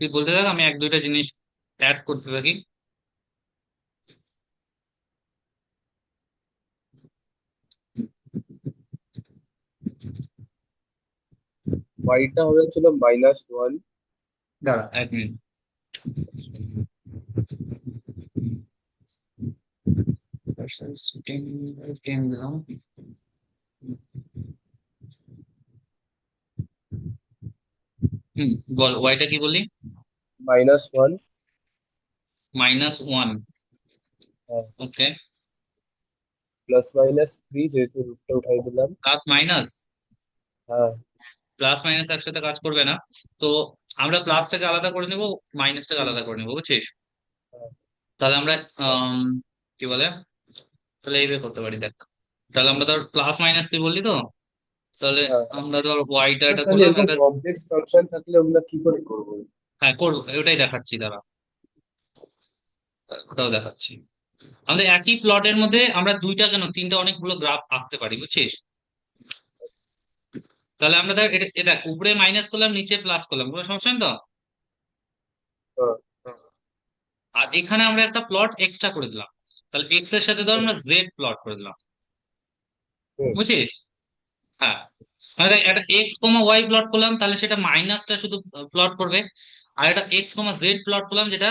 তুই বলতে থাক, আমি এক দুইটা জিনিস অ্যাড করতে থাকি। ওয়াইটা হবে হচ্ছিল মাইনাস ওয়ান। দাঁড়া 1 মিনিট। টেন দিলাম। হুম, বল ওয়াইটা কি বললি? Minus one. -1। ওকে। প্লাস মাইনাস থ্রি, যেহেতু রুটটা উঠাই দিলাম। প্লাস মাইনাস, হ্যাঁ। প্লাস মাইনাস একসাথে কাজ করবে না। তো আমরা প্লাসটাকে আলাদা করে নেবো, মাইনাসটাকে হুম, আলাদা করে নেবো, বুঝছিস? হ্যাঁ, তাহলে আমরা হ্যাঁ, কি বলে, তাহলে এইভাবে করতে পারি, দেখ। তাহলে আমরা ধর প্লাস মাইনাস তুই বললি তো, তাহলে হ্যাঁ। আমরা ধর ওয়াইটা না, এটা তাহলে করলাম এরকম একটা। কমপ্লেক্স ফাংশন থাকলে আমরা কি করে করবো? হ্যাঁ করবো, ওটাই দেখাচ্ছি, দাঁড়া ওটাও দেখাচ্ছি। আমাদের একই প্লটের মধ্যে আমরা দুইটা কেন তিনটা অনেকগুলো গ্রাফ আঁকতে পারি, বুঝছিস? তাহলে আমরা দেখ এটা এটা উপরে মাইনাস করলাম, নিচে প্লাস করলাম, কোনো সমস্যা নেই তো? হ্যাঁ, আর এখানে আমরা একটা প্লট এক্সট্রা করে দিলাম, তাহলে এক্স এর সাথে ধর হুম, আমরা জেড প্লট করে দিলাম, হুম, বুঝছিস? হ্যাঁ, মানে দেখ একটা এক্স কমা ওয়াই প্লট করলাম, তাহলে সেটা মাইনাসটা শুধু প্লট করবে। আর একটা এক্স কমা জেড প্লট করলাম, যেটা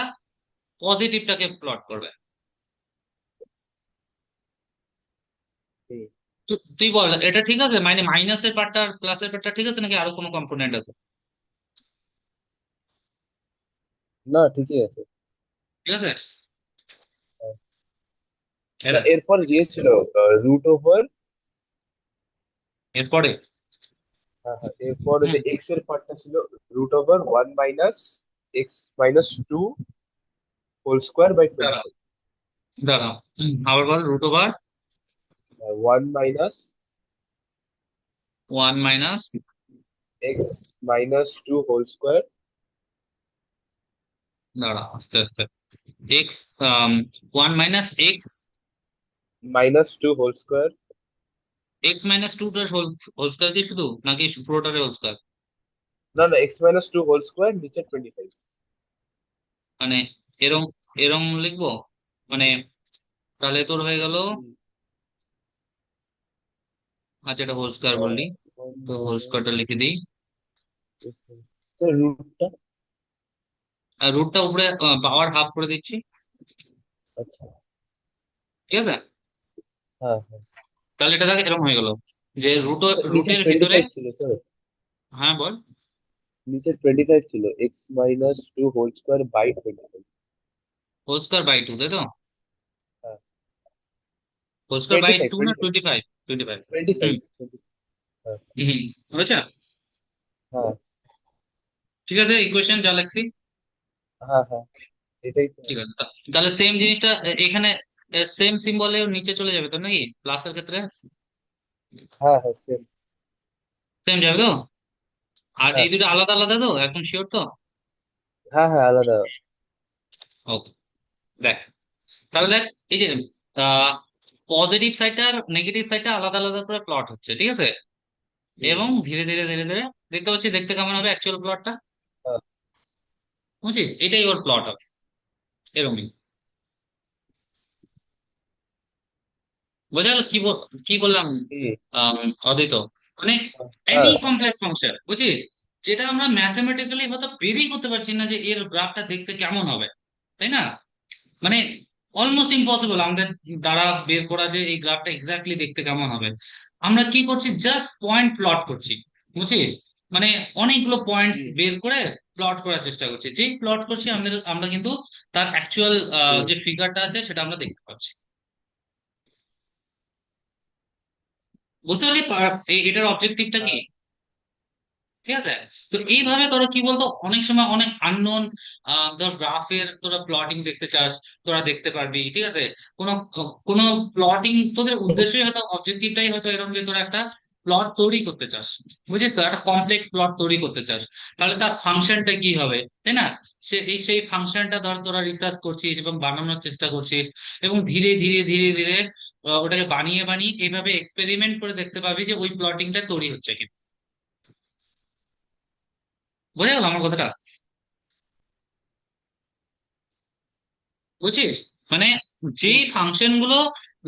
পজিটিভটাকে প্লট করবে। হুম। তুই বল এটা ঠিক আছে, মানে মাইনাসের পার্টটা আর প্লাসের পার্টটা ঠিক আছে, নাকি আরো কোনো কম্পোনেন্ট আছে? না, ঠিকই আছে। ঠিক আছে। হ্যাঁ। না, এরা এরপর দিয়েছিল রুট ওভার। এরপরে হ্যাঁ, হ্যাঁ, এরপর হুম যে এক্স এর পার্টটা ছিল root over one minus X minus two whole square by twenty দাঁড়া ফাইভ। দাঁড়া আবার বল, √/, one minus 1 - X minus two whole square দাঁড়া আস্তে আস্তে, X 1 - minus two whole square. x - 2টার হোল হোল স্কয়ার দিয়ে শুধু, নাকি পুরোটারে হোল স্কয়ার? না, না, X minus two whole square নিচে 25। মানে এরম এরম লিখবো, মানে তাহলে তোর হয়ে গেল। আচ্ছা, এটা হোল স্কয়ার বললি, ওয়ান তো হোল মাইনাস স্কয়ারটা লিখে দিই। রুটটা। আর রুটটা উপরে পাওয়ার হাফ করে দিচ্ছি, আচ্ছা। ঠিক আছে। হ্যাঁ, হ্যাঁ। তাহলে এটা দেখ এরকম হয়ে গেল, যে নিচে রুটের টোয়েন্টি ভিতরে। ফাইভ ছিল স্যার। হ্যাঁ বল। নিচে 25 ছিল, X minus two whole square by 25। Whole square by 2, তাই তো? হ্যাঁ, whole square twenty by five 2 না twenty five 25? 25। Twenty hmm five হ্যাঁ, হুম, হয়েছে। হ্যাঁ, ঠিক আছে, ইকুয়েশন যা লিখছি। হ্যাঁ, হ্যাঁ, এটাই তো ঠিক আছে। আছে, তাহলে সেম জিনিসটা এখানে সেম সিম্বলের নিচে চলে যাবে তো নাকি প্লাসের ক্ষেত্রে? হ্যাঁ হ্যাঁ সেম। সেম যাবে তো? আর হ্যাঁ এই দুটো আলাদা আলাদা তো, একদম শিওর তো? হ্যাঁ হ্যাঁ আলাদা। ওকে, দেখ, তাহলে দেখ, এই যে পজিটিভ সাইডটা আর নেগেটিভ সাইডটা আলাদা আলাদা করে প্লট হচ্ছে, ঠিক আছে? হুম। এবং ধীরে ধীরে ধীরে ধীরে দেখতে পাচ্ছি, দেখতে কেমন হবে অ্যাকচুয়াল প্লটটা, হ্যাঁ। বুঝছিস? এটাই ওর প্লট হবে, এরকমই। বোঝা গেল কি বললাম? হুম। আম, অদ্বৈত, মানে এনি হ্যাঁ কমপ্লেক্স ফাংশন, বুঝছিস, যেটা আমরা ম্যাথমেটিক্যালি হয়তো বেরই করতে পারছি না যে এর গ্রাফটা দেখতে কেমন হবে, তাই না? মানে অলমোস্ট ইম্পসিবল আমাদের দ্বারা বের করা যে এই গ্রাফটা এক্স্যাক্টলি দেখতে কেমন হবে। আমরা কি করছি, জাস্ট পয়েন্ট প্লট করছি, বুঝছিস? মানে অনেকগুলো পয়েন্টস হুম বের করে প্লট করার চেষ্টা করছি, যেই প্লট করছি আমাদের আমরা কিন্তু তার অ্যাকচুয়াল হুম। যে ফিগারটা আছে সেটা আমরা দেখতে পাচ্ছি। বুঝতে পারলি এটার অবজেক্টিভটা কি? হ্যাঁ ঠিক আছে। তো এইভাবে তোরা কি বলতো, অনেক সময় অনেক আননোন ধর গ্রাফের তোরা প্লটিং দেখতে চাস, তোরা দেখতে পারবি, ঠিক আছে? কোনো কোনো প্লটিং তোদের উদ্দেশ্যই হয়তো, অবজেক্টিভটাই হয়তো এরকম যে তোরা একটা প্লট তৈরি করতে চাস, বুঝিস তো, একটা কমপ্লেক্স প্লট তৈরি করতে চাস, তাহলে তার ফাংশনটা কি হবে, তাই না? সেই ফাংশনটা ধর তোরা রিসার্চ করছিস এবং বানানোর চেষ্টা করছিস, এবং ধীরে ধীরে ধীরে ধীরে ওটাকে বানিয়ে বানিয়ে এইভাবে এক্সপেরিমেন্ট করে দেখতে পাবি যে ওই প্লটিংটা তৈরি হচ্ছে কিনা। বোঝা গেল আমার কথাটা? বুঝছিস? মানে যেই হুম। ফাংশন গুলো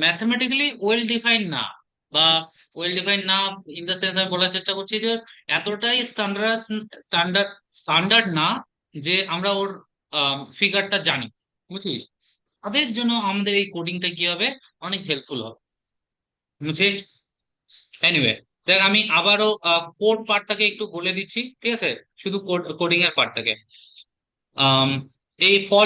ম্যাথমেটিক্যালি ওয়েল ডিফাইন না, বা ওয়েল ডিফাইন না ইন দ্য সেন্স, আমি বলার চেষ্টা করছি যে এতটাই স্ট্যান্ডার্ড স্ট্যান্ডার্ড না যে আমরা ওর ফিগারটা জানি, বুঝছিস? তাদের জন্য আমাদের এই কোডিংটা কি হবে, অনেক হেল্পফুল হবে, বুঝছিস? এনিওয়ে, দেখ আমি আবারও কোড পার্টটাকে একটু বলে দিচ্ছি, ঠিক আছে? শুধু কোডিং এর পার্টটাকে। আম, এই ফর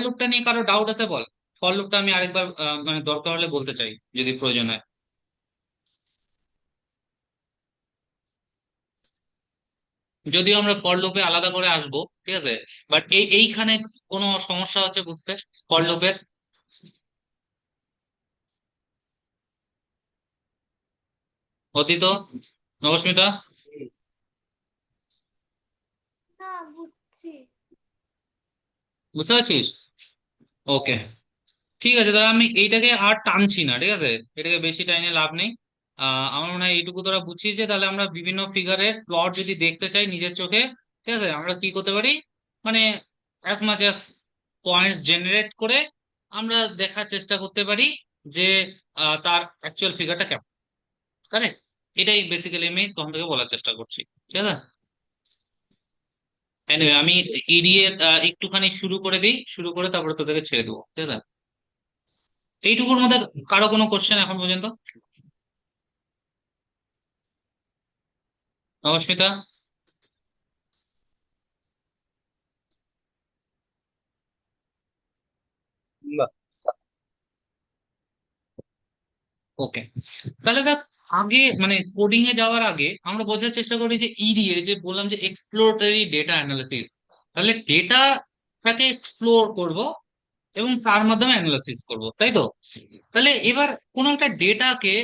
লুপটা নিয়ে কারো ডাউট আছে বল। ফর লুপটা আমি আরেকবার মানে দরকার হলে বলতে চাই, যদি প্রয়োজন হয়। যদিও আমরা ফর লুপে আলাদা করে আসবো, ঠিক আছে, বাট এইখানে কোনো সমস্যা হচ্ছে বুঝতে ফর লুপের? অতীত, নবস্মিতা, হুম। না, বুঝছি। বুঝতে পারছিস? ওকে, ঠিক আছে, তাহলে আমি এইটাকে আর টানছি না, ঠিক আছে? এটাকে বেশি টাইনে লাভ নেই। আমার মনে হয় এইটুকু তোরা বুঝছিস যে তাহলে আমরা বিভিন্ন ফিগারের প্লট যদি দেখতে চাই নিজের চোখে, ঠিক আছে, আমরা কি করতে পারি, মানে as much as points generate করে আমরা দেখার চেষ্টা করতে পারি যে তার অ্যাকচুয়াল ফিগারটা কেমন, কারেক্ট? এটাই বেসিক্যালি আমি তখন থেকে বলার চেষ্টা করছি, ঠিক আছে? Anyway, আমি ইডি এর একটুখানি শুরু করে দিই, শুরু করে তারপরে তোদেরকে ছেড়ে দেবো, ঠিক আছে? এইটুকুর মধ্যে কারো কোনো কোশ্চেন এখন পর্যন্ত? অস্মিতা? না। ওকে, তাহলে দেখ, আগে মানে কোডিং এ যাওয়ার আগে আমরা বোঝার চেষ্টা করি যে ইডিএ, যে বললাম যে এক্সপ্লোরেটরি ডেটা অ্যানালিসিস, তাহলে ডেটাটাকে এক্সপ্লোর করব এবং তার মাধ্যমে অ্যানালাইসিস করব, তাই তো? তাহলে এবার কোনো একটা ডেটাকে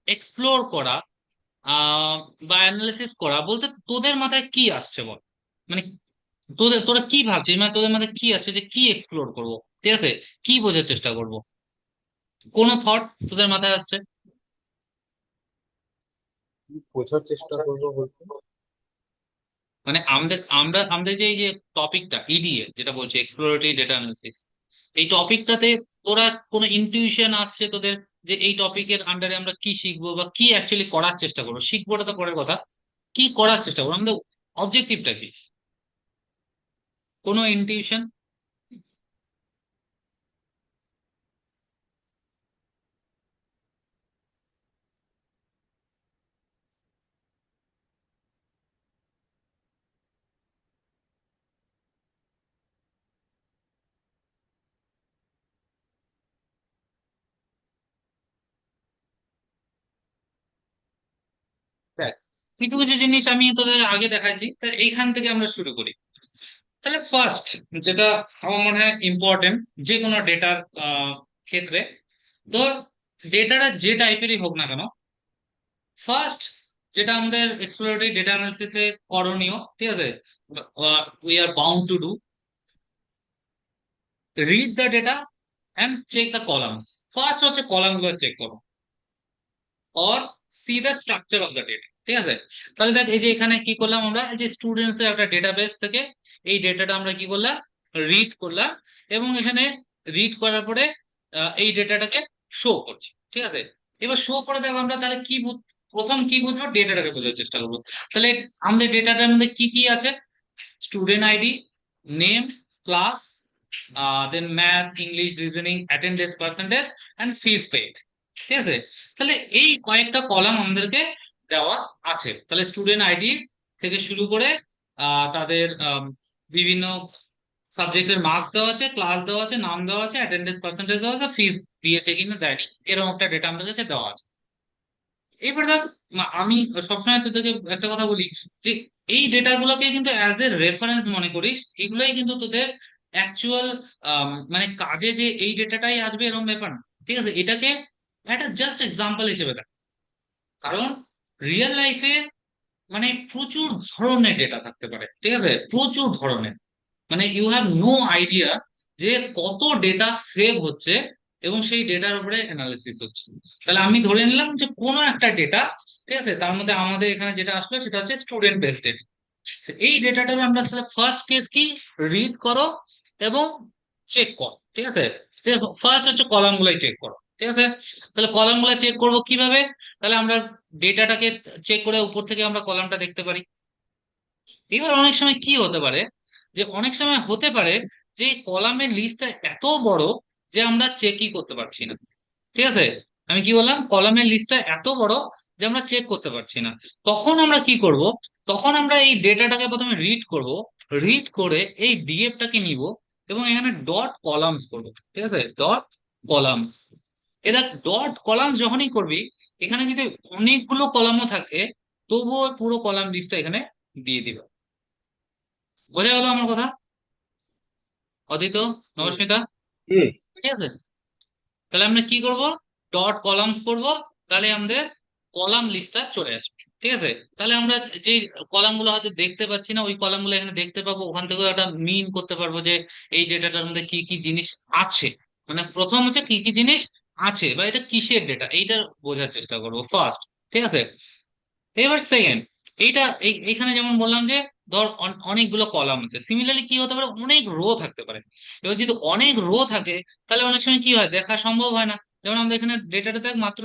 এক্সপ্লোর করা আহ বা অ্যানালাইসিস করা বলতে তোদের মাথায় কি আসছে বল? মানে তোরা কি ভাবছিস, মানে তোদের মাথায় কি আসছে যে কি এক্সপ্লোর করব, ঠিক আছে? কি বোঝার চেষ্টা করব? কোন থট তোদের মাথায় আসছে? বোঝার চেষ্টা করবো বলতে। মানে আমরা যে এই যে টপিকটা ইডিএ যেটা বলছে এক্সপ্লোরেটরি ডেটা অ্যানালিসিস, এই টপিকটাতে তোরা কোনো ইনটিউশন আসছে তোদের যে এই টপিকের আন্ডারে আমরা কি শিখবো বা কি অ্যাকচুয়ালি করার চেষ্টা করবো? শিখবোটা তো পরের কথা, কি করার চেষ্টা করবো আমাদের, অবজেক্টিভটা কি? কোনো ইনটিউশন? দেখ, কিছু কিছু জিনিস আমি তোদের আগে দেখাচ্ছি, তা এইখান থেকে আমরা শুরু করি। তাহলে ফার্স্ট যেটা আমার মনে হয় ইম্পর্টেন্ট, যে কোনো ডেটার ক্ষেত্রে ধর ডেটাটা যে টাইপেরই হোক না কেন, ফার্স্ট যেটা আমাদের এক্সপ্লোরেটরি ডেটা অ্যানালিসিসে করণীয়, ঠিক আছে, we are bound to do, read the data and check the columns. First হচ্ছে কলাম গুলো চেক করো, or see the structure of the data, ঠিক আছে। তাহলে দেখ এই যে এখানে কি করলাম আমরা, এই যে স্টুডেন্টস এর একটা ডেটাবেস থেকে এই ডেটাটা আমরা কি করলাম, রিড করলাম, এবং এখানে রিড করার পরে এই ডেটাটাকে শো করছি, ঠিক আছে। এবার শো করে দেখো আমরা তাহলে কি প্রথম কি বুঝবো, ডেটাটাকে বোঝার চেষ্টা করবো। তাহলে আমাদের ডেটাটার মধ্যে কি কি আছে, student ID, name, class, then math, English, reasoning, attendance percentage and fees paid, ঠিক আছে। তাহলে এই কয়েকটা কলাম আমাদেরকে দেওয়া আছে। তাহলে স্টুডেন্ট আইডি থেকে শুরু করে তাদের বিভিন্ন সাবজেক্টের মার্কস দেওয়া আছে, ক্লাস দেওয়া আছে, নাম দেওয়া আছে, অ্যাটেন্ডেন্স পার্সেন্টেজ দেওয়া আছে, ফিস দিয়েছে কিনা দেয়নি, এরকম একটা ডেটা আমাদের কাছে দেওয়া আছে। এবার দেখ, আমি সবসময় তোদেরকে একটা কথা বলি যে এই ডেটা গুলোকে কিন্তু অ্যাজ এ রেফারেন্স মনে করিস, এগুলোই কিন্তু তোদের অ্যাকচুয়াল মানে কাজে যে এই ডেটাটাই আসবে এরকম ব্যাপার না, ঠিক আছে। এটাকে একটা জাস্ট এক্সাম্পল হিসেবে দেখ, কারণ রিয়েল লাইফে মানে প্রচুর ধরনের ডেটা থাকতে পারে, ঠিক আছে, প্রচুর ধরনের, মানে ইউ হ্যাভ নো আইডিয়া যে কত ডেটা সেভ হচ্ছে এবং সেই ডেটার উপরে অ্যানালিসিস হচ্ছে। তাহলে আমি ধরে নিলাম যে কোনো একটা ডেটা, ঠিক আছে, তার মধ্যে আমাদের এখানে যেটা আসলো সেটা হচ্ছে স্টুডেন্ট বেসড ডেটা। এই ডেটাটাকে আমরা তাহলে ফার্স্ট কেস কি, রিড করো এবং চেক করো, ঠিক আছে। ফার্স্ট হচ্ছে কলাম গুলাই চেক করো, ঠিক আছে। তাহলে কলাম গুলা চেক করবো কিভাবে, তাহলে আমরা ডেটাটাকে চেক করে উপর থেকে আমরা কলামটা দেখতে পারি। এবার অনেক সময় কি হতে পারে, যে অনেক সময় হতে পারে যে কলামের লিস্টটা এত বড় যে আমরা চেকই করতে পারছি না, ঠিক আছে। আমি কি বললাম, কলামের লিস্টটা এত বড় যে আমরা চেক করতে পারছি না। তখন আমরা কি করব, তখন আমরা এই ডেটাটাকে প্রথমে রিড করব, রিড করে এই ডিএফটাকে নিব এবং এখানে ডট কলামস করব, ঠিক আছে, ডট কলামস। এটা ডট কলামস যখনই করবি, এখানে যদি অনেকগুলো কলামও থাকে তবুও পুরো কলাম লিস্টটা এখানে দিয়ে দিবে। বোঝা গেল আমার কথা, অদিত, হুম নবস্মিতা? হুম ঠিক আছে, তাহলে আমরা কি করব, ডট কলামস করব, তাহলে আমাদের কলাম লিস্টটা চলে আসবে, ঠিক আছে। তাহলে আমরা যে কলাম গুলো হয়তো দেখতে পাচ্ছি না ওই কলাম গুলো এখানে দেখতে পাবো, ওখান থেকে একটা মিন করতে পারবো যে এই ডেটাটার মধ্যে কি কি জিনিস আছে। মানে প্রথম হচ্ছে কি কি জিনিস আছে বা এটা কিসের ডেটা এইটা বোঝার চেষ্টা করবো ফার্স্ট, ঠিক আছে। এবার সেকেন্ড, এইটা এইখানে যেমন বললাম যে ধর অনেকগুলো কলাম আছে, সিমিলারলি কি হতে পারে, অনেক রো থাকতে পারে। এবার যদি অনেক রো থাকে তাহলে অনেক সময় কি হয়, দেখা সম্ভব হয় না। যেমন আমাদের এখানে ডেটাটা দেখ মাত্র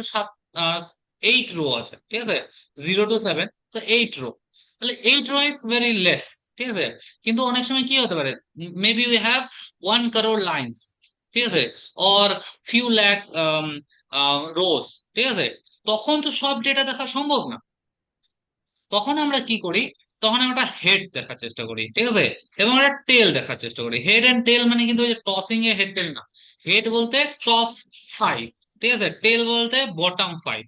8 রো আছে, ঠিক আছে, 0 to 7, তো 8 রো, তাহলে 8 রো ইজ ভেরি লেস, ঠিক আছে। কিন্তু অনেক সময় কি হতে পারে, maybe we have 1 crore lines, ঠিক আছে, অর ফিউ ল্যাক রোজ, ঠিক আছে। তখন তো সব ডেটা দেখা সম্ভব না। তখন আমরা কি করি, তখন আমরা হেড দেখার চেষ্টা করি, ঠিক আছে, এবং একটা টেল দেখার চেষ্টা করি। হেড এন্ড টেল মানে কিন্তু ওই যে টসিং এ হেড টেল না, হেড বলতে টপ 5, ঠিক আছে, টেল বলতে বটম 5।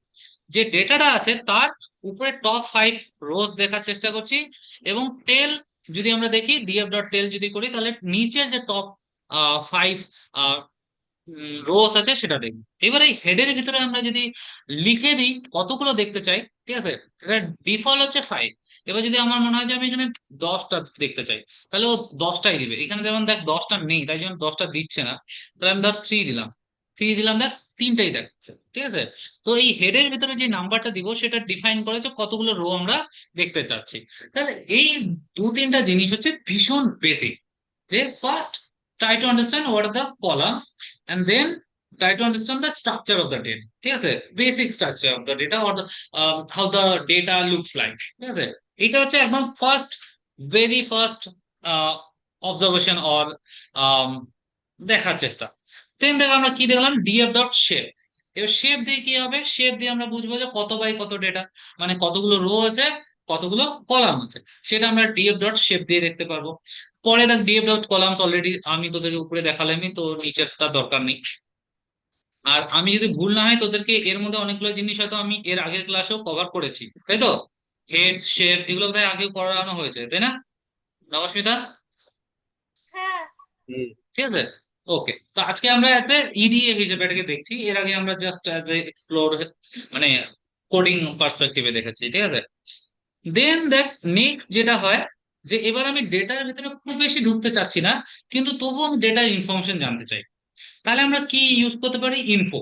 যে ডেটাটা আছে তার উপরে টপ 5 রোজ দেখার চেষ্টা করছি, এবং টেল যদি আমরা দেখি ডিএফ ডট টেল যদি করি তাহলে নিচের যে টপ 5 রোস আছে সেটা দেখবো। এবার এই হেডের ভিতরে আমরা যদি লিখে দিই কতগুলো দেখতে চাই, ঠিক আছে, এটা ডিফল্ট হচ্ছে 5। এবার যদি আমার মনে হয় যে আমি এখানে 10টা দেখতে চাই, তাহলে ও 10টাই দিবে। এখানে যেমন দেখ 10টা নেই, তাই জন্য 10টা দিচ্ছে না, তাহলে আমি ধর 3 দিলাম, 3 দিলাম, দেখ 3টাই দেখাচ্ছে, ঠিক আছে। তো এই হেডের ভিতরে যে নাম্বারটা দিব সেটা ডিফাইন করে যে কতগুলো রো আমরা দেখতে চাচ্ছি। তাহলে এই 2-3টা জিনিস হচ্ছে ভীষণ বেসিক, যে first try to understand what are the columns and then try to understand the structure of the data, ঠিক আছে, basic structure of the data or the, how the data looks like, ঠিক আছে। এটা হচ্ছে একদম first, very first observation or দেখার চেষ্টা। দেন দেখো আমরা কি দেখলাম, ডিএফ ডট শেপ। এবার শেপ দিয়ে কি হবে, শেপ দিয়ে আমরা বুঝবো যে কত বাই কত ডেটা, মানে কতগুলো রো আছে, কতগুলো কলাম আছে, সেটা আমরা ডিএফ ডট শেপ দিয়ে দেখতে পারবো। পরে দেখ ডিএফ ডট কলামস অলরেডি আমি তোদেরকে উপরে দেখালামই, তো নিচেরটা দরকার নেই। আর আমি যদি ভুল না হয় তোদেরকে এর মধ্যে অনেকগুলো জিনিস হয়তো আমি এর আগের ক্লাসেও কভার করেছি, তাই তো, হেড শেপ এগুলো বোধহয় আগেও করানো হয়েছে, তাই না নবস্মিতা? হ্যাঁ। হুম ঠিক আছে। ওকে, তো আজকে আমরা অ্যাজ এ ইডিএ হিসেবে এটাকে দেখছি, এর আগে আমরা জাস্ট অ্যাজ এ এক্সপ্লোর মানে কোডিং পার্সপেক্টিভে দেখেছি, ঠিক আছে। দেন দেখ নেক্সট যেটা হয়, যে এবার আমি ডেটার ভিতরে খুব বেশি ঢুকতে চাচ্ছি না, কিন্তু তবুও আমি ডেটার ইনফরমেশন জানতে চাই। তাহলে আমরা কি ইউজ করতে পারি? Info,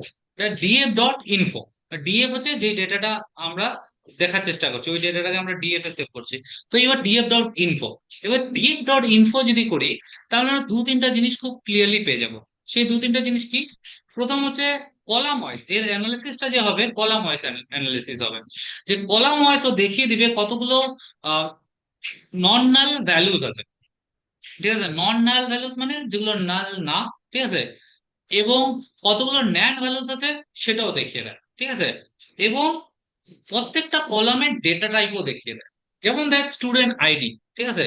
DF dot info. DF হচ্ছে যে ডেটাটা আমরা দেখার চেষ্টা করছি, ওই ডেটাটাকে আমরা ডিএফ এ সেভ করছি। তো এবার ডিএফ ডট ইনফো, এবার ডিএফ ডট ইনফো যদি করি, তাহলে আমরা দু তিনটা জিনিস খুব ক্লিয়ারলি পেয়ে যাব। সেই দু তিনটা জিনিস কি? প্রথম হচ্ছে কলাম ওয়াইজ এর অ্যানালিসিসটা যে হবে, কলাম ওয়াইজ অ্যানালিসিস হবে। যে কলাম ওয়াইজ ও দেখিয়ে দিবে কতগুলো নন নাল ভ্যালুজ আছে, ঠিক আছে। নন নাল ভ্যালুজ মানে যেগুলো নাল না, ঠিক আছে। এবং কতগুলো ন্যান ভ্যালুস আছে সেটাও দেখিয়ে দেয়, ঠিক আছে। এবং প্রত্যেকটা কলামের ডেটা টাইপও দেখিয়ে দেয়। যেমন দেখ স্টুডেন্ট আইডি, ঠিক আছে।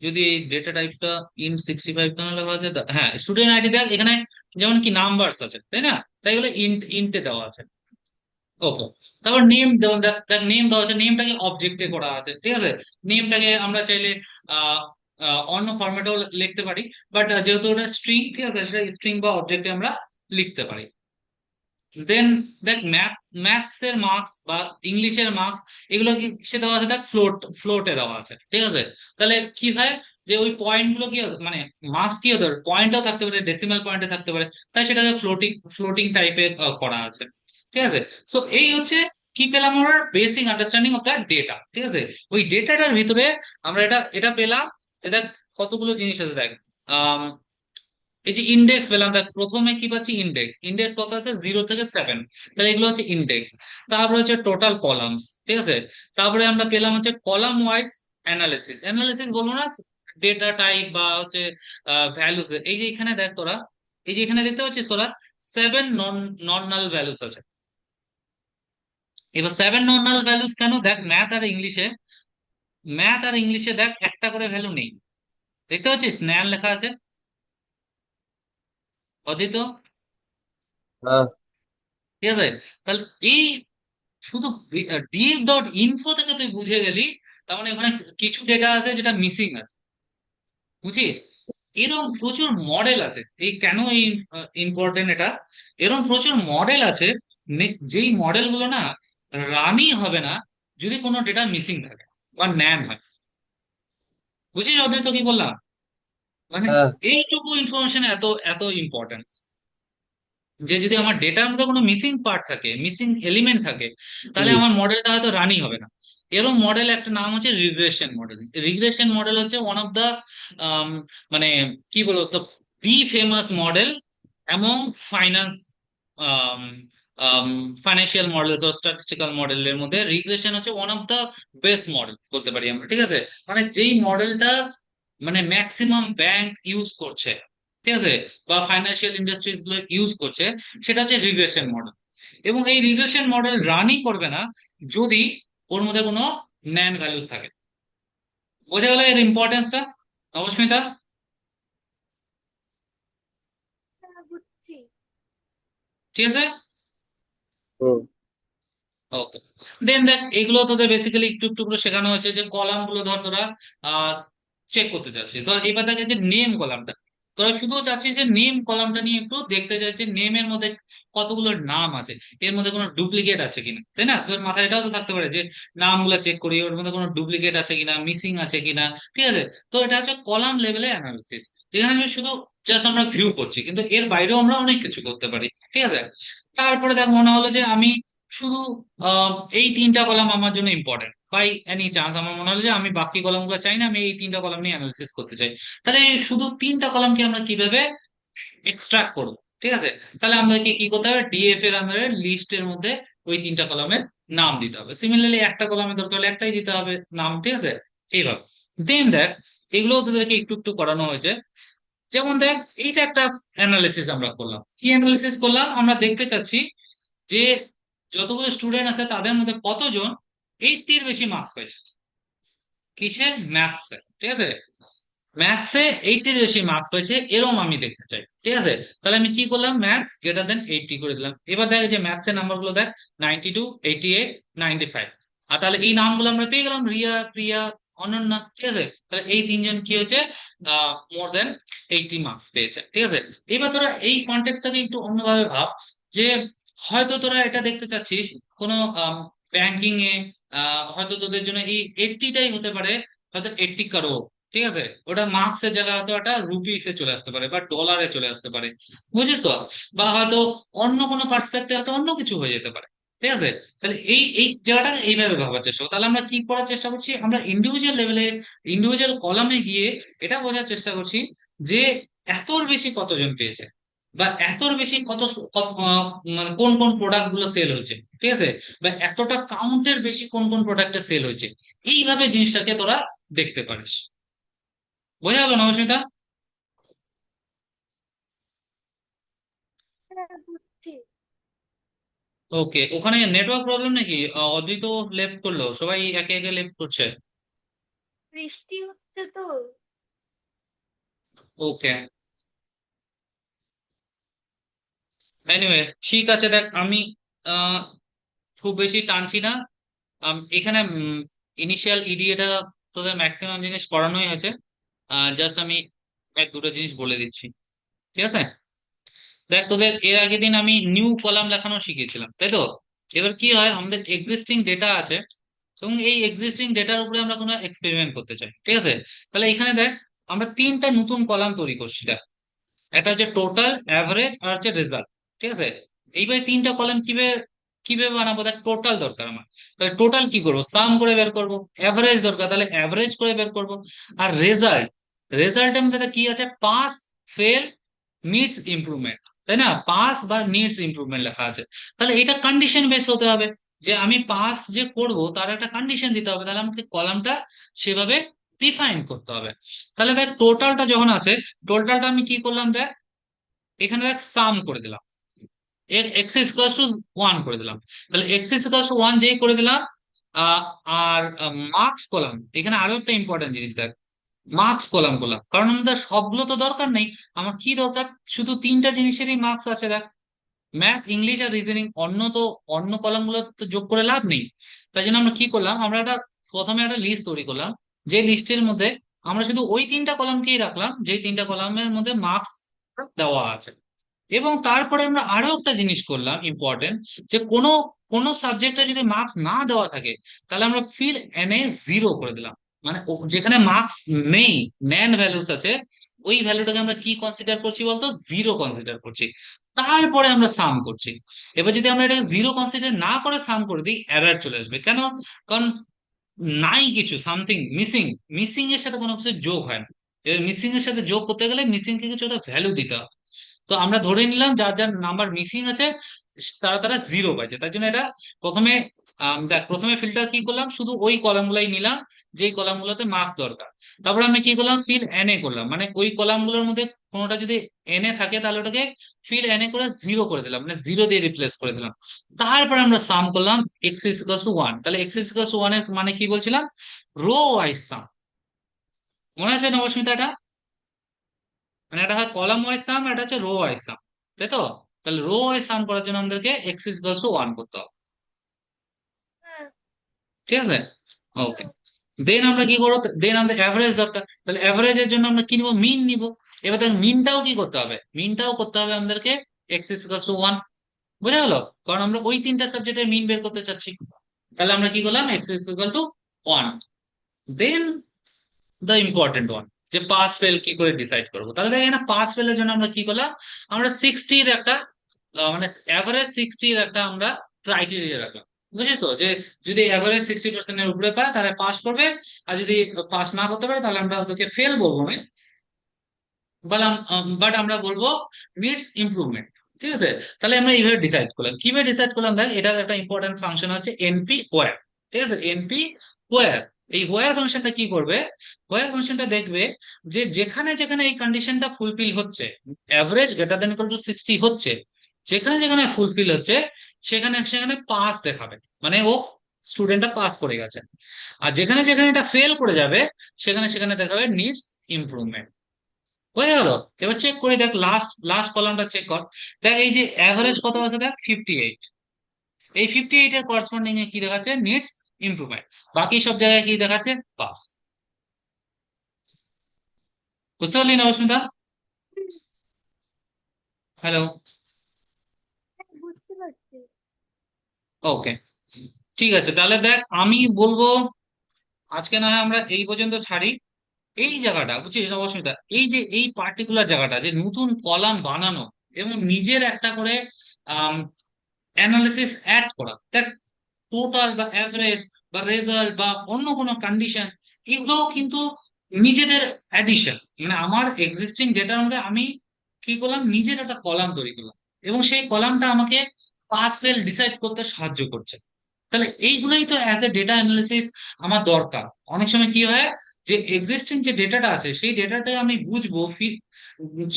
যদি এই ডেটা টাইপটা INT65 তাহলে হওয়া যায়, হ্যাঁ স্টুডেন্ট আইডি দেখ এখানে, যেমন কি নাম্বারস আছে তাই না, তাই এগুলো ইন্টে দেওয়া আছে। ওকে, তারপর নেম, যেমন দেখ দেখ নেম দেওয়া আছে, নেমটাকে অবজেক্টে করা আছে, ঠিক আছে। নেমটাকে আমরা চাইলে আহ অন্য ফরম্যাটেও লিখতে পারি, বাট যেহেতু ওটা স্ট্রিং, ঠিক আছে, সেটা স্ট্রিং বা অবজেক্টে আমরা লিখতে পারি। দেন দেখ ম্যাথস এর মার্কস বা ইংলিশের মার্কস, এগুলো কি সে দেওয়া আছে, দেখ ফ্লোটে দেওয়া আছে, ঠিক আছে। তাহলে কি হয়, যে ওই পয়েন্ট গুলো কি মানে মার্কস কি হতে পারে, পয়েন্টও থাকতে পারে, ডেসিমাল পয়েন্টে থাকতে পারে, তাই সেটাকে ফ্লোটিং ফ্লোটিং টাইপের করা আছে, ঠিক আছে। সো এই হচ্ছে কি পেলাম আমরা, basic understanding of the data, ঠিক আছে। ওই ডেটাটার ভিতরে আমরা এটা এটা পেলাম। দেখ কতগুলো জিনিস আছে দেখ, এই যে ইন্ডেক্স পেলাম, দেখ প্রথমে কি পাচ্ছি, ইন্ডেক্স। ইন্ডেক্স কত আছে? 0 থেকে 7। তাহলে এগুলো হচ্ছে ইন্ডেক্স। তারপরে হচ্ছে টোটাল কলামস, ঠিক আছে। তারপরে আমরা পেলাম হচ্ছে কলাম ওয়াইজ অ্যানালিসিস। অ্যানালিসিস বলবো না, ডেটা টাইপ বা হচ্ছে ভ্যালুস। এই যে এখানে দেখ তোরা, এই যে এখানে দেখতে পাচ্ছিস তোরা, 7 নন নন নাল ভ্যালুস আছে। এবার 7 নন নাল ভ্যালুস কেন? দেখ ম্যাথ আর ইংলিশে দেখ একটা করে ভ্যালু নেই, দেখতে পাচ্ছিস ন্যান লেখা আছে, অদিত, হ্যাঁ। ঠিক আছে। তাহলে এই শুধু ডিএফ ডট ইনফো থেকে তুই বুঝে গেলি, তার মানে ওখানে কিছু ডেটা আছে যেটা মিসিং আছে, বুঝছিস। এরকম প্রচুর মডেল আছে, এই কেন এই ইম্পর্টেন্ট এটা, এরকম প্রচুর মডেল আছে, যেই মডেল গুলো না রানই হবে না যদি কোনো ডেটা মিসিং থাকে বা ন্যান হয়। বুঝছিস অদ্বৈত কি বললাম? মানে হ্যাঁ। এইটুকু ইনফরমেশন এত এত ইম্পর্টেন্স, যে যদি আমার ডেটার মধ্যে কোনো মিসিং পার্ট থাকে, মিসিং এলিমেন্ট থাকে, তাহলে হুম। আমার মডেলটা হয়তো রানই হবে না। এরকম মডেল একটা নাম হচ্ছে রিগ্রেশন মডেল। রিগ্রেশন মডেল হচ্ছে ওয়ান অফ দা মানে কি বলবো, দি ফেমাস মডেল এমন ফাইন্যান্স ফাইন্যান্সিয়াল মডেল ও স্ট্যাটিস্টিক্যাল মডেলের মধ্যে রিগ্রেশন হচ্ছে one of the best model বলতে পারি আমরা, ঠিক আছে। মানে যেই মডেলটা মানে ম্যাক্সিমাম ব্যাংক ইউজ করছে, ঠিক আছে, বা ফাইন্যান্সিয়াল ইন্ডাস্ট্রিজ গুলো ইউজ করছে, সেটা হচ্ছে রিগ্রেশন মডেল। এবং এই রিগ্রেশন মডেল রানই করবে না যদি ওর মধ্যে কোনো ন্যান ভ্যালুস থাকে। বোঝা গেল এর ইম্পর্টেন্সটা, অবস্মিতা? হ্যাঁ, বুঝছি। ঠিক আছে, হুম। ওকে। দেন দেখ এগুলো তোদের বেসিক্যালি একটু একটু করে শেখানো হয়েছে, যে কলাম গুলো ধর তোরা চেক করতে চাচ্ছিস। ধর এবার দেখা যাচ্ছে নেম কলামটা, তোরা শুধু চাচ্ছিস যে নেম কলামটা নিয়ে একটু দেখতে চাইছিস, নেমের মধ্যে কতগুলো নাম আছে, এর মধ্যে কোনো ডুপ্লিকেট আছে কিনা, তাই না? তোর মাথায় এটাও তো থাকতে পারে যে নামগুলো চেক করি, ওর মধ্যে কোনো ডুপ্লিকেট আছে কিনা, মিসিং আছে কিনা, ঠিক আছে। তো এটা হচ্ছে কলাম লেভেলে অ্যানালিসিস, যেখানে আমি শুধু জাস্ট আমরা ভিউ করছি, কিন্তু এর বাইরেও আমরা অনেক কিছু করতে পারি, ঠিক আছে। তারপরে দেখ মনে হলো যে আমি শুধু আহ, এই তিনটা কলাম আমার জন্য ইম্পর্টেন্ট, বাই এনি চান্স আমার মনে হলো যে আমি বাকি কলামগুলো চাই না, আমি এই তিনটা কলাম নিয়ে অ্যানালিসিস করতে চাই। তাহলে এই শুধু তিনটা কলামকে আমরা কিভাবে এক্সট্রাক্ট করবো, ঠিক আছে। তাহলে আমাদেরকে কি করতে হবে, ডিএফ এর আন্ডারে লিস্টের মধ্যে ওই তিনটা কলামের নাম দিতে হবে। সিমিলারলি একটা কলামে দরকার হলে একটাই দিতে হবে নাম, ঠিক আছে। এইভাবে দেন দেখ এগুলো তোদেরকে একটু একটু করানো হয়েছে। যেমন দেখ এইটা একটা অ্যানালিসিস আমরা করলাম, কি অ্যানালিসিস করলাম, আমরা দেখতে চাচ্ছি যে যতগুলো স্টুডেন্ট আছে তাদের মধ্যে কতজন 80-র বেশি মার্কস পেয়েছে, কিসে? ম্যাথসে, ঠিক আছে। ম্যাথসে 80-র বেশি মার্কস পেয়েছে এরকম আমি দেখতে চাই, ঠিক আছে। তাহলে আমি কি করলাম, ম্যাথস গ্রেটার দেন 80 করে দিলাম। এবার দেখ যে ম্যাথসের নাম্বার গুলো দেখ, 92, 88, 95। আর তাহলে এই নামগুলো আমরা পেয়ে গেলাম, রিয়া, প্রিয়া, অনন্যা, ঠিক আছে। তাহলে এই তিনজন কি হয়েছে, মোর দেন 80 মার্কস পেয়েছে, ঠিক আছে। এবার তোরা এই কন্টেক্সটটাকে একটু অন্যভাবে ভাব, যে হয়তো তোরা এটা দেখতে চাচ্ছিস কোনো ব্যাংকিং এ, হয়তো তোদের জন্য এই 80টাই হতে পারে, হয়তো 80 crore, ঠিক আছে। ওটা মার্কস এর জায়গায় হয়তো একটা রুপিসে চলে আসতে পারে বা ডলারে চলে আসতে পারে, বুঝিস তো। বা হয়তো অন্য কোনো পার্সপেক্টিভ হয়তো অন্য কিছু হয়ে যেতে পারে, ঠিক আছে। তাহলে এই এই জায়গাটা এইভাবে ভাবার চেষ্টা করো। তাহলে আমরা কি করার চেষ্টা করছি, আমরা ইন্ডিভিজুয়াল লেভেলে, ইন্ডিভিজুয়াল কলামে গিয়ে এটা বোঝার চেষ্টা করছি যে এতর বেশি কতজন পেয়েছে, বা এতর বেশি মানে কোন কোন প্রোডাক্ট গুলো সেল হয়েছে, ঠিক আছে। বা এতটা কাউন্টের বেশি কোন কোন প্রোডাক্টে সেল হয়েছে। এইভাবে জিনিসটাকে তোরা দেখতে পারিস। বোঝা গেল নবস্মিতা? হ্যাঁ, বুঝছি। ওকে, ওখানে নেটওয়ার্ক প্রবলেম নাকি? অদ্বৈত লেফট করলো, সবাই একে একে লেফট করছে। বৃষ্টি হচ্ছে তো। ওকে, এনিওয়ে ঠিক আছে। দেখ আমি আহ, খুব বেশি টানছি না। এখানে ইনিশিয়াল ইডি এটা তোদের ম্যাক্সিমাম জিনিস করানোই হয়েছে। জাস্ট আমি এক দুটো জিনিস বলে দিচ্ছি, ঠিক আছে। দেখ তোদের এর আগের দিন আমি নিউ কলাম লেখানো শিখিয়েছিলাম, তাই তো। এবার কি হয়, আমাদের এক্সিস্টিং ডেটা আছে, এবং এই এক্সিস্টিং ডেটার উপরে আমরা কোনো এক্সপেরিমেন্ট করতে চাই, ঠিক আছে। তাহলে এখানে দেখ আমরা তিনটা নতুন কলাম তৈরি করছি। দেখ, একটা হচ্ছে টোটাল, অ্যাভারেজ আর হচ্ছে রেজাল্ট, ঠিক আছে। এইবার তিনটা কলাম কিভাবে কিভাবে বানাবো, দেখ টোটাল দরকার আমার, তাহলে টোটাল কি করবো, সাম করে বের করবো। অ্যাভারেজ দরকার, তাহলে অ্যাভারেজ করে বের করবো। আর রেজাল্ট, রেজাল্টের মধ্যে কি আছে, পাস, ফেল, নিডস ইমপ্রুভমেন্ট, তাই না। পাস বা নিডস ইমপ্রুভমেন্ট লেখা আছে। তাহলে এটা কন্ডিশন বেস হতে হবে, যে আমি পাস যে করব তার একটা কন্ডিশন দিতে হবে, তাহলে আমাকে কলামটা সেভাবে ডিফাইন করতে হবে। তাহলে দেখ টোটালটা যখন আছে, টোটালটা আমি কি করলাম দেখ, এখানে দেখ সাম করে দিলাম, এর এক্স ইকুয়াল টু 1 করে দিলাম। তাহলে এক্স ইকুয়াল টু 1 যেই করে দিলাম, আহ, আর মার্কস কলাম, এখানে আরো একটা ইম্পর্টেন্ট জিনিস দেখ, মার্কস কলাম করলাম, কারণ আমাদের সবগুলো তো দরকার নেই। আমার কি দরকার, শুধু তিনটা জিনিসেরই মার্কস আছে দেখ, ম্যাথ, ইংলিশ আর রিজনিং। অন্য কলাম গুলো তো যোগ করে লাভ নেই। তাই জন্য আমরা কি করলাম, আমরা একটা প্রথমে একটা লিস্ট তৈরি করলাম, যে লিস্টের মধ্যে আমরা শুধু ওই তিনটা কলামকেই রাখলাম, যে তিনটা কলামের মধ্যে মার্কস দেওয়া আছে। এবং তারপরে আমরা আরো একটা জিনিস করলাম ইম্পর্টেন্ট, যে কোনো কোনো সাবজেক্টে যদি মার্কস না দেওয়া থাকে, তাহলে আমরা ফিল এনে 0 করে দিলাম। মানে যেখানে মার্কস নেই, নেন ভ্যালুস আছে, ওই ভ্যালুটাকে আমরা কি কনসিডার করছি বলতো, 0 কনসিডার করছি। তারপরে আমরা সাম করছি। এবার যদি আমরা এটাকে 0 কনসিডার না করে সাম করে দিই, এরর চলে আসবে। কেন? কারণ নাই কিছু, সামথিং মিসিং, মিসিং এর সাথে কোনো কিছু যোগ হয় না। এবার মিসিং এর সাথে যোগ করতে গেলে মিসিং কে কিছু একটা ভ্যালু দিতে হবে। তো আমরা ধরে নিলাম যার যার নাম্বার মিসিং আছে, তারা তারা 0 পাইছে। তার জন্য এটা প্রথমে দেখ, প্রথমে ফিল্টার কি করলাম, শুধু ওই কলাম গুলাই নিলাম যেই কলাম গুলোতে মার্কস দরকার। তারপর আমি কি করলাম, ফিল এনএ করলাম, মানে ওই কলাম গুলোর মধ্যে কোনোটা যদি এনএ থাকে তাহলে ওটাকে ফিল এনএ করে 0 করে দিলাম, মানে 0 দিয়ে রিপ্লেস করে দিলাম। তারপর আমরা সাম করলাম এক্স ইকুয়াল টু 1। তাহলে এক্স ইকুয়াল টু 1 এর মানে কি বলছিলাম, রো ওয়াইজ সাম। মনে আছে নবস্মিতা এটা? মানে এটা হয় কলাম ওয়াইজ সাম, এটা হচ্ছে রো ওয়াইজ সাম, তাই তো। তাহলে রো ওয়াইজ সাম করার জন্য আমাদেরকে এক্স ইকুয়াল টু 1 করতে হবে, হ্যাঁ। ঠিক আছে। ওকে, হুম। দেন আমরা কি করবো, দেন আমাদের অ্যাভারেজ দরকার, তাহলে অ্যাভারেজের জন্য আমরা কি নিবো, মিন নিব। এবার দেখ মিনটাও কি করতে হবে, মিনটাও করতে হবে আমাদেরকে এক্স ইকুয়াল টু 1। বোঝা গেল? কারণ আমরা ওই তিনটা সাবজেক্টের মিন বের করতে চাচ্ছি। তাহলে আমরা কি করলাম, x equal to 1। Then the important one, যে পাস ফেল কি করে ডিসাইড করবো। তাহলে দেখেন না, পাস ফেলের জন্য আমরা কি করলাম, আমরা 60-র একটা মানে অ্যাভারেজ 60-র একটা আমরা ক্রাইটেরিয়া রাখলাম। বুঝিস তো, যে যদি অ্যাভারেজ 60% উপরে পায় তাহলে পাস করবে, আর যদি পাস না করতে পারে তাহলে আমরা ওদেরকে ফেল বলবো না, বললাম। বাট আমরা বলবো নিডস ইমপ্রুভমেন্ট, ঠিক আছে। তাহলে আমরা এইভাবে ডিসাইড করলাম, কিভাবে ডিসাইড করলাম, দেখ এটার একটা ইম্পর্টেন্ট ফাংশন আছে এনপি ওয়্যার, ঠিক আছে। এনপি ওয়্যার, এই ওয়্যার ফাংশনটা কি করবে, ওয়্যার ফাংশনটা দেখবে যে যেখানে যেখানে এই কন্ডিশনটা ফুলফিল হচ্ছে, average greater than equal to 60 হচ্ছে, যেখানে যেখানে ফুলফিল হচ্ছে সেখানে সেখানে পাস দেখাবে, মানে ও স্টুডেন্টটা পাস করে গেছে। আর যেখানে যেখানে এটা ফেল করে যাবে সেখানে সেখানে দেখাবে নিডস ইমপ্রুভমেন্ট। হয়ে গেল। এবার চেক করি, দেখ লাস্ট লাস্ট কলামটা চেক কর। দেখ এই যে অ্যাভারেজ কত আছে, দেখ 58। এই 58 এর করসপন্ডিং এ কি দেখাচ্ছে, নিডস ইমপ্রুভমেন্ট। বাকি সব জায়গায় কি দেখাচ্ছে, পাস। বুঝতে পারলি না অস্মিতা? হ্যালো। বুঝতে পারছি। ওকে, ঠিক আছে, তাহলে দেখ আমি বলবো আজকে না হয় আমরা এই পর্যন্ত ছাড়ি। এই জায়গাটা বুঝছিস অস্মিতা, এই যে এই পার্টিকুলার জায়গাটা যে নতুন কলাম বানানো এবং নিজের একটা করে অ্যানালিসিস অ্যাড করা, দেখ টোটাল বা অ্যাভারেজ বা রেজাল্ট বা অন্য কোনো কন্ডিশন, এগুলো কিন্তু নিজেদের অ্যাডিশন। মানে আমার এক্সিস্টিং ডেটার মধ্যে আমি কি করলাম, নিজের একটা কলাম তৈরি করলাম এবং সেই কলামটা আমাকে পাস ফেল ডিসাইড করতে সাহায্য করছে। তাহলে এইগুলোই তো অ্যাজ এ ডেটা অ্যানালিসিস আমার দরকার। অনেক সময় কি হয় যে এক্সিস্টিং যে ডেটাটা আছে সেই ডেটাটাকে আমি বুঝবো,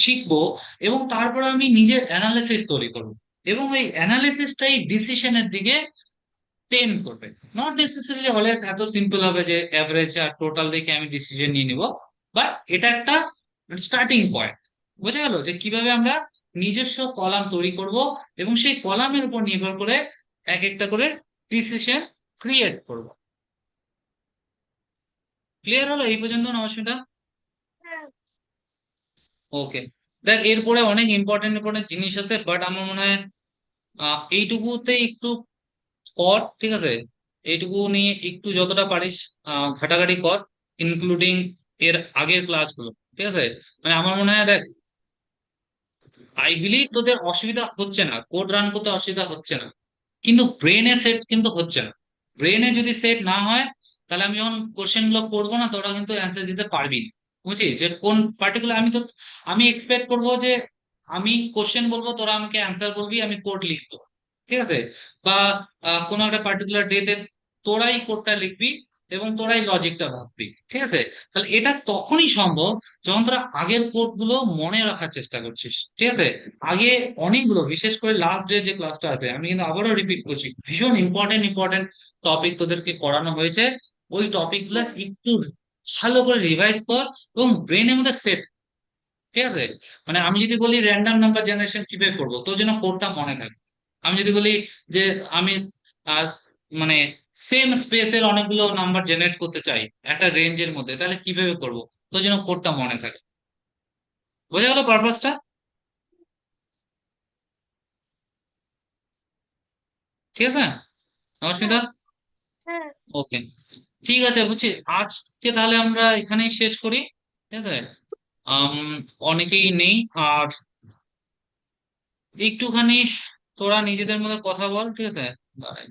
শিখবো, এবং তারপরে আমি নিজের অ্যানালিসিস তৈরি করবো, এবং ওই অ্যানালিসিসটাই ডিসিশনের দিকে টেন করবে। নট নেসেসারিলি অলওয়েজ এত সিম্পল হবে যে অ্যাভারেজ আর টোটাল দেখে আমি ডিসিশন নিয়ে নিব, বাট এটা একটা স্টার্টিং পয়েন্ট। বোঝা গেল যে কিভাবে আমরা নিজস্ব কলাম তৈরি করব এবং সেই কলামের উপর নির্ভর করে এক একটা করে ডিসিশন ক্রিয়েট করব। ক্লিয়ার হলো এই পর্যন্ত না অসুবিধা? হ্যাঁ। ওকে, দেখ এরপরে অনেক ইম্পর্টেন্ট ইম্পর্টেন্ট জিনিস আছে, বাট আমার মনে হয় এইটুকুতে একটু কর, ঠিক আছে? এইটুকু নিয়ে একটু যতটা পারিস ঘাটাঘাটি কর, ইনক্লুডিং এর আগের ক্লাসগুলো, ঠিক আছে? মানে আমার মনে হয় দেখ, আই বিলিভ তোদের অসুবিধা হচ্ছে না, কোড রান করতে অসুবিধা হচ্ছে না, কিন্তু ব্রেনে সেট কিন্তু হচ্ছে না। ব্রেনে যদি সেট না হয় তাহলে আমি যখন কোশ্চেন গুলো করবো না তোরা কিন্তু অ্যান্সার দিতে পারবি না। বুঝছিস যে কোন পার্টিকুলার, আমি এক্সপেক্ট করবো যে আমি কোশ্চেন বলবো তোরা আমাকে অ্যান্সার বলবি, আমি কোড লিখবো, ঠিক আছে? বা কোনো একটা পার্টিকুলার ডেতে তোরাই কোডটা লিখবি এবং তোরাই লজিকটা ভাববি, ঠিক আছে? তাহলে এটা তখনই সম্ভব যখন তোরা আগের কোড গুলো মনে রাখার চেষ্টা করছিস, ঠিক আছে? আগে অনেকগুলো, বিশেষ করে লাস্ট ডে যে ক্লাসটা আছে, আমি কিন্তু আবারও রিপিট করছি, ভীষণ ইম্পর্টেন্ট ইম্পর্টেন্ট টপিক তোদেরকে করানো হয়েছে। ওই টপিক গুলো হ্যাঁ। একটু ভালো করে রিভাইজ কর এবং ব্রেনের মধ্যে সেট, ঠিক আছে? মানে আমি যদি বলি র্যান্ডম নাম্বার জেনারেশন কিভাবে করবো, তোর জন্য কোডটা মনে থাকে। আমি যদি বলি যে আমি আহ, মানে সেম স্পেসের অনেকগুলো নাম্বার জেনারেট করতে চাই একটা রেঞ্জের মধ্যে, তাহলে কিভাবে করবো, তোর জন্য কোডটা মনে থাকে। বোঝা গেল পারপাসটা? ঠিক আছে হ্যাঁ। নমস্মিতা? হ্যাঁ। ওকে, ঠিক আছে, বুঝছি। আজকে তাহলে আমরা এখানেই শেষ করি, ঠিক আছে? আম, অনেকেই নেই, আর একটুখানি তোরা নিজেদের মধ্যে কথা বল, ঠিক আছে? দাঁড়াই।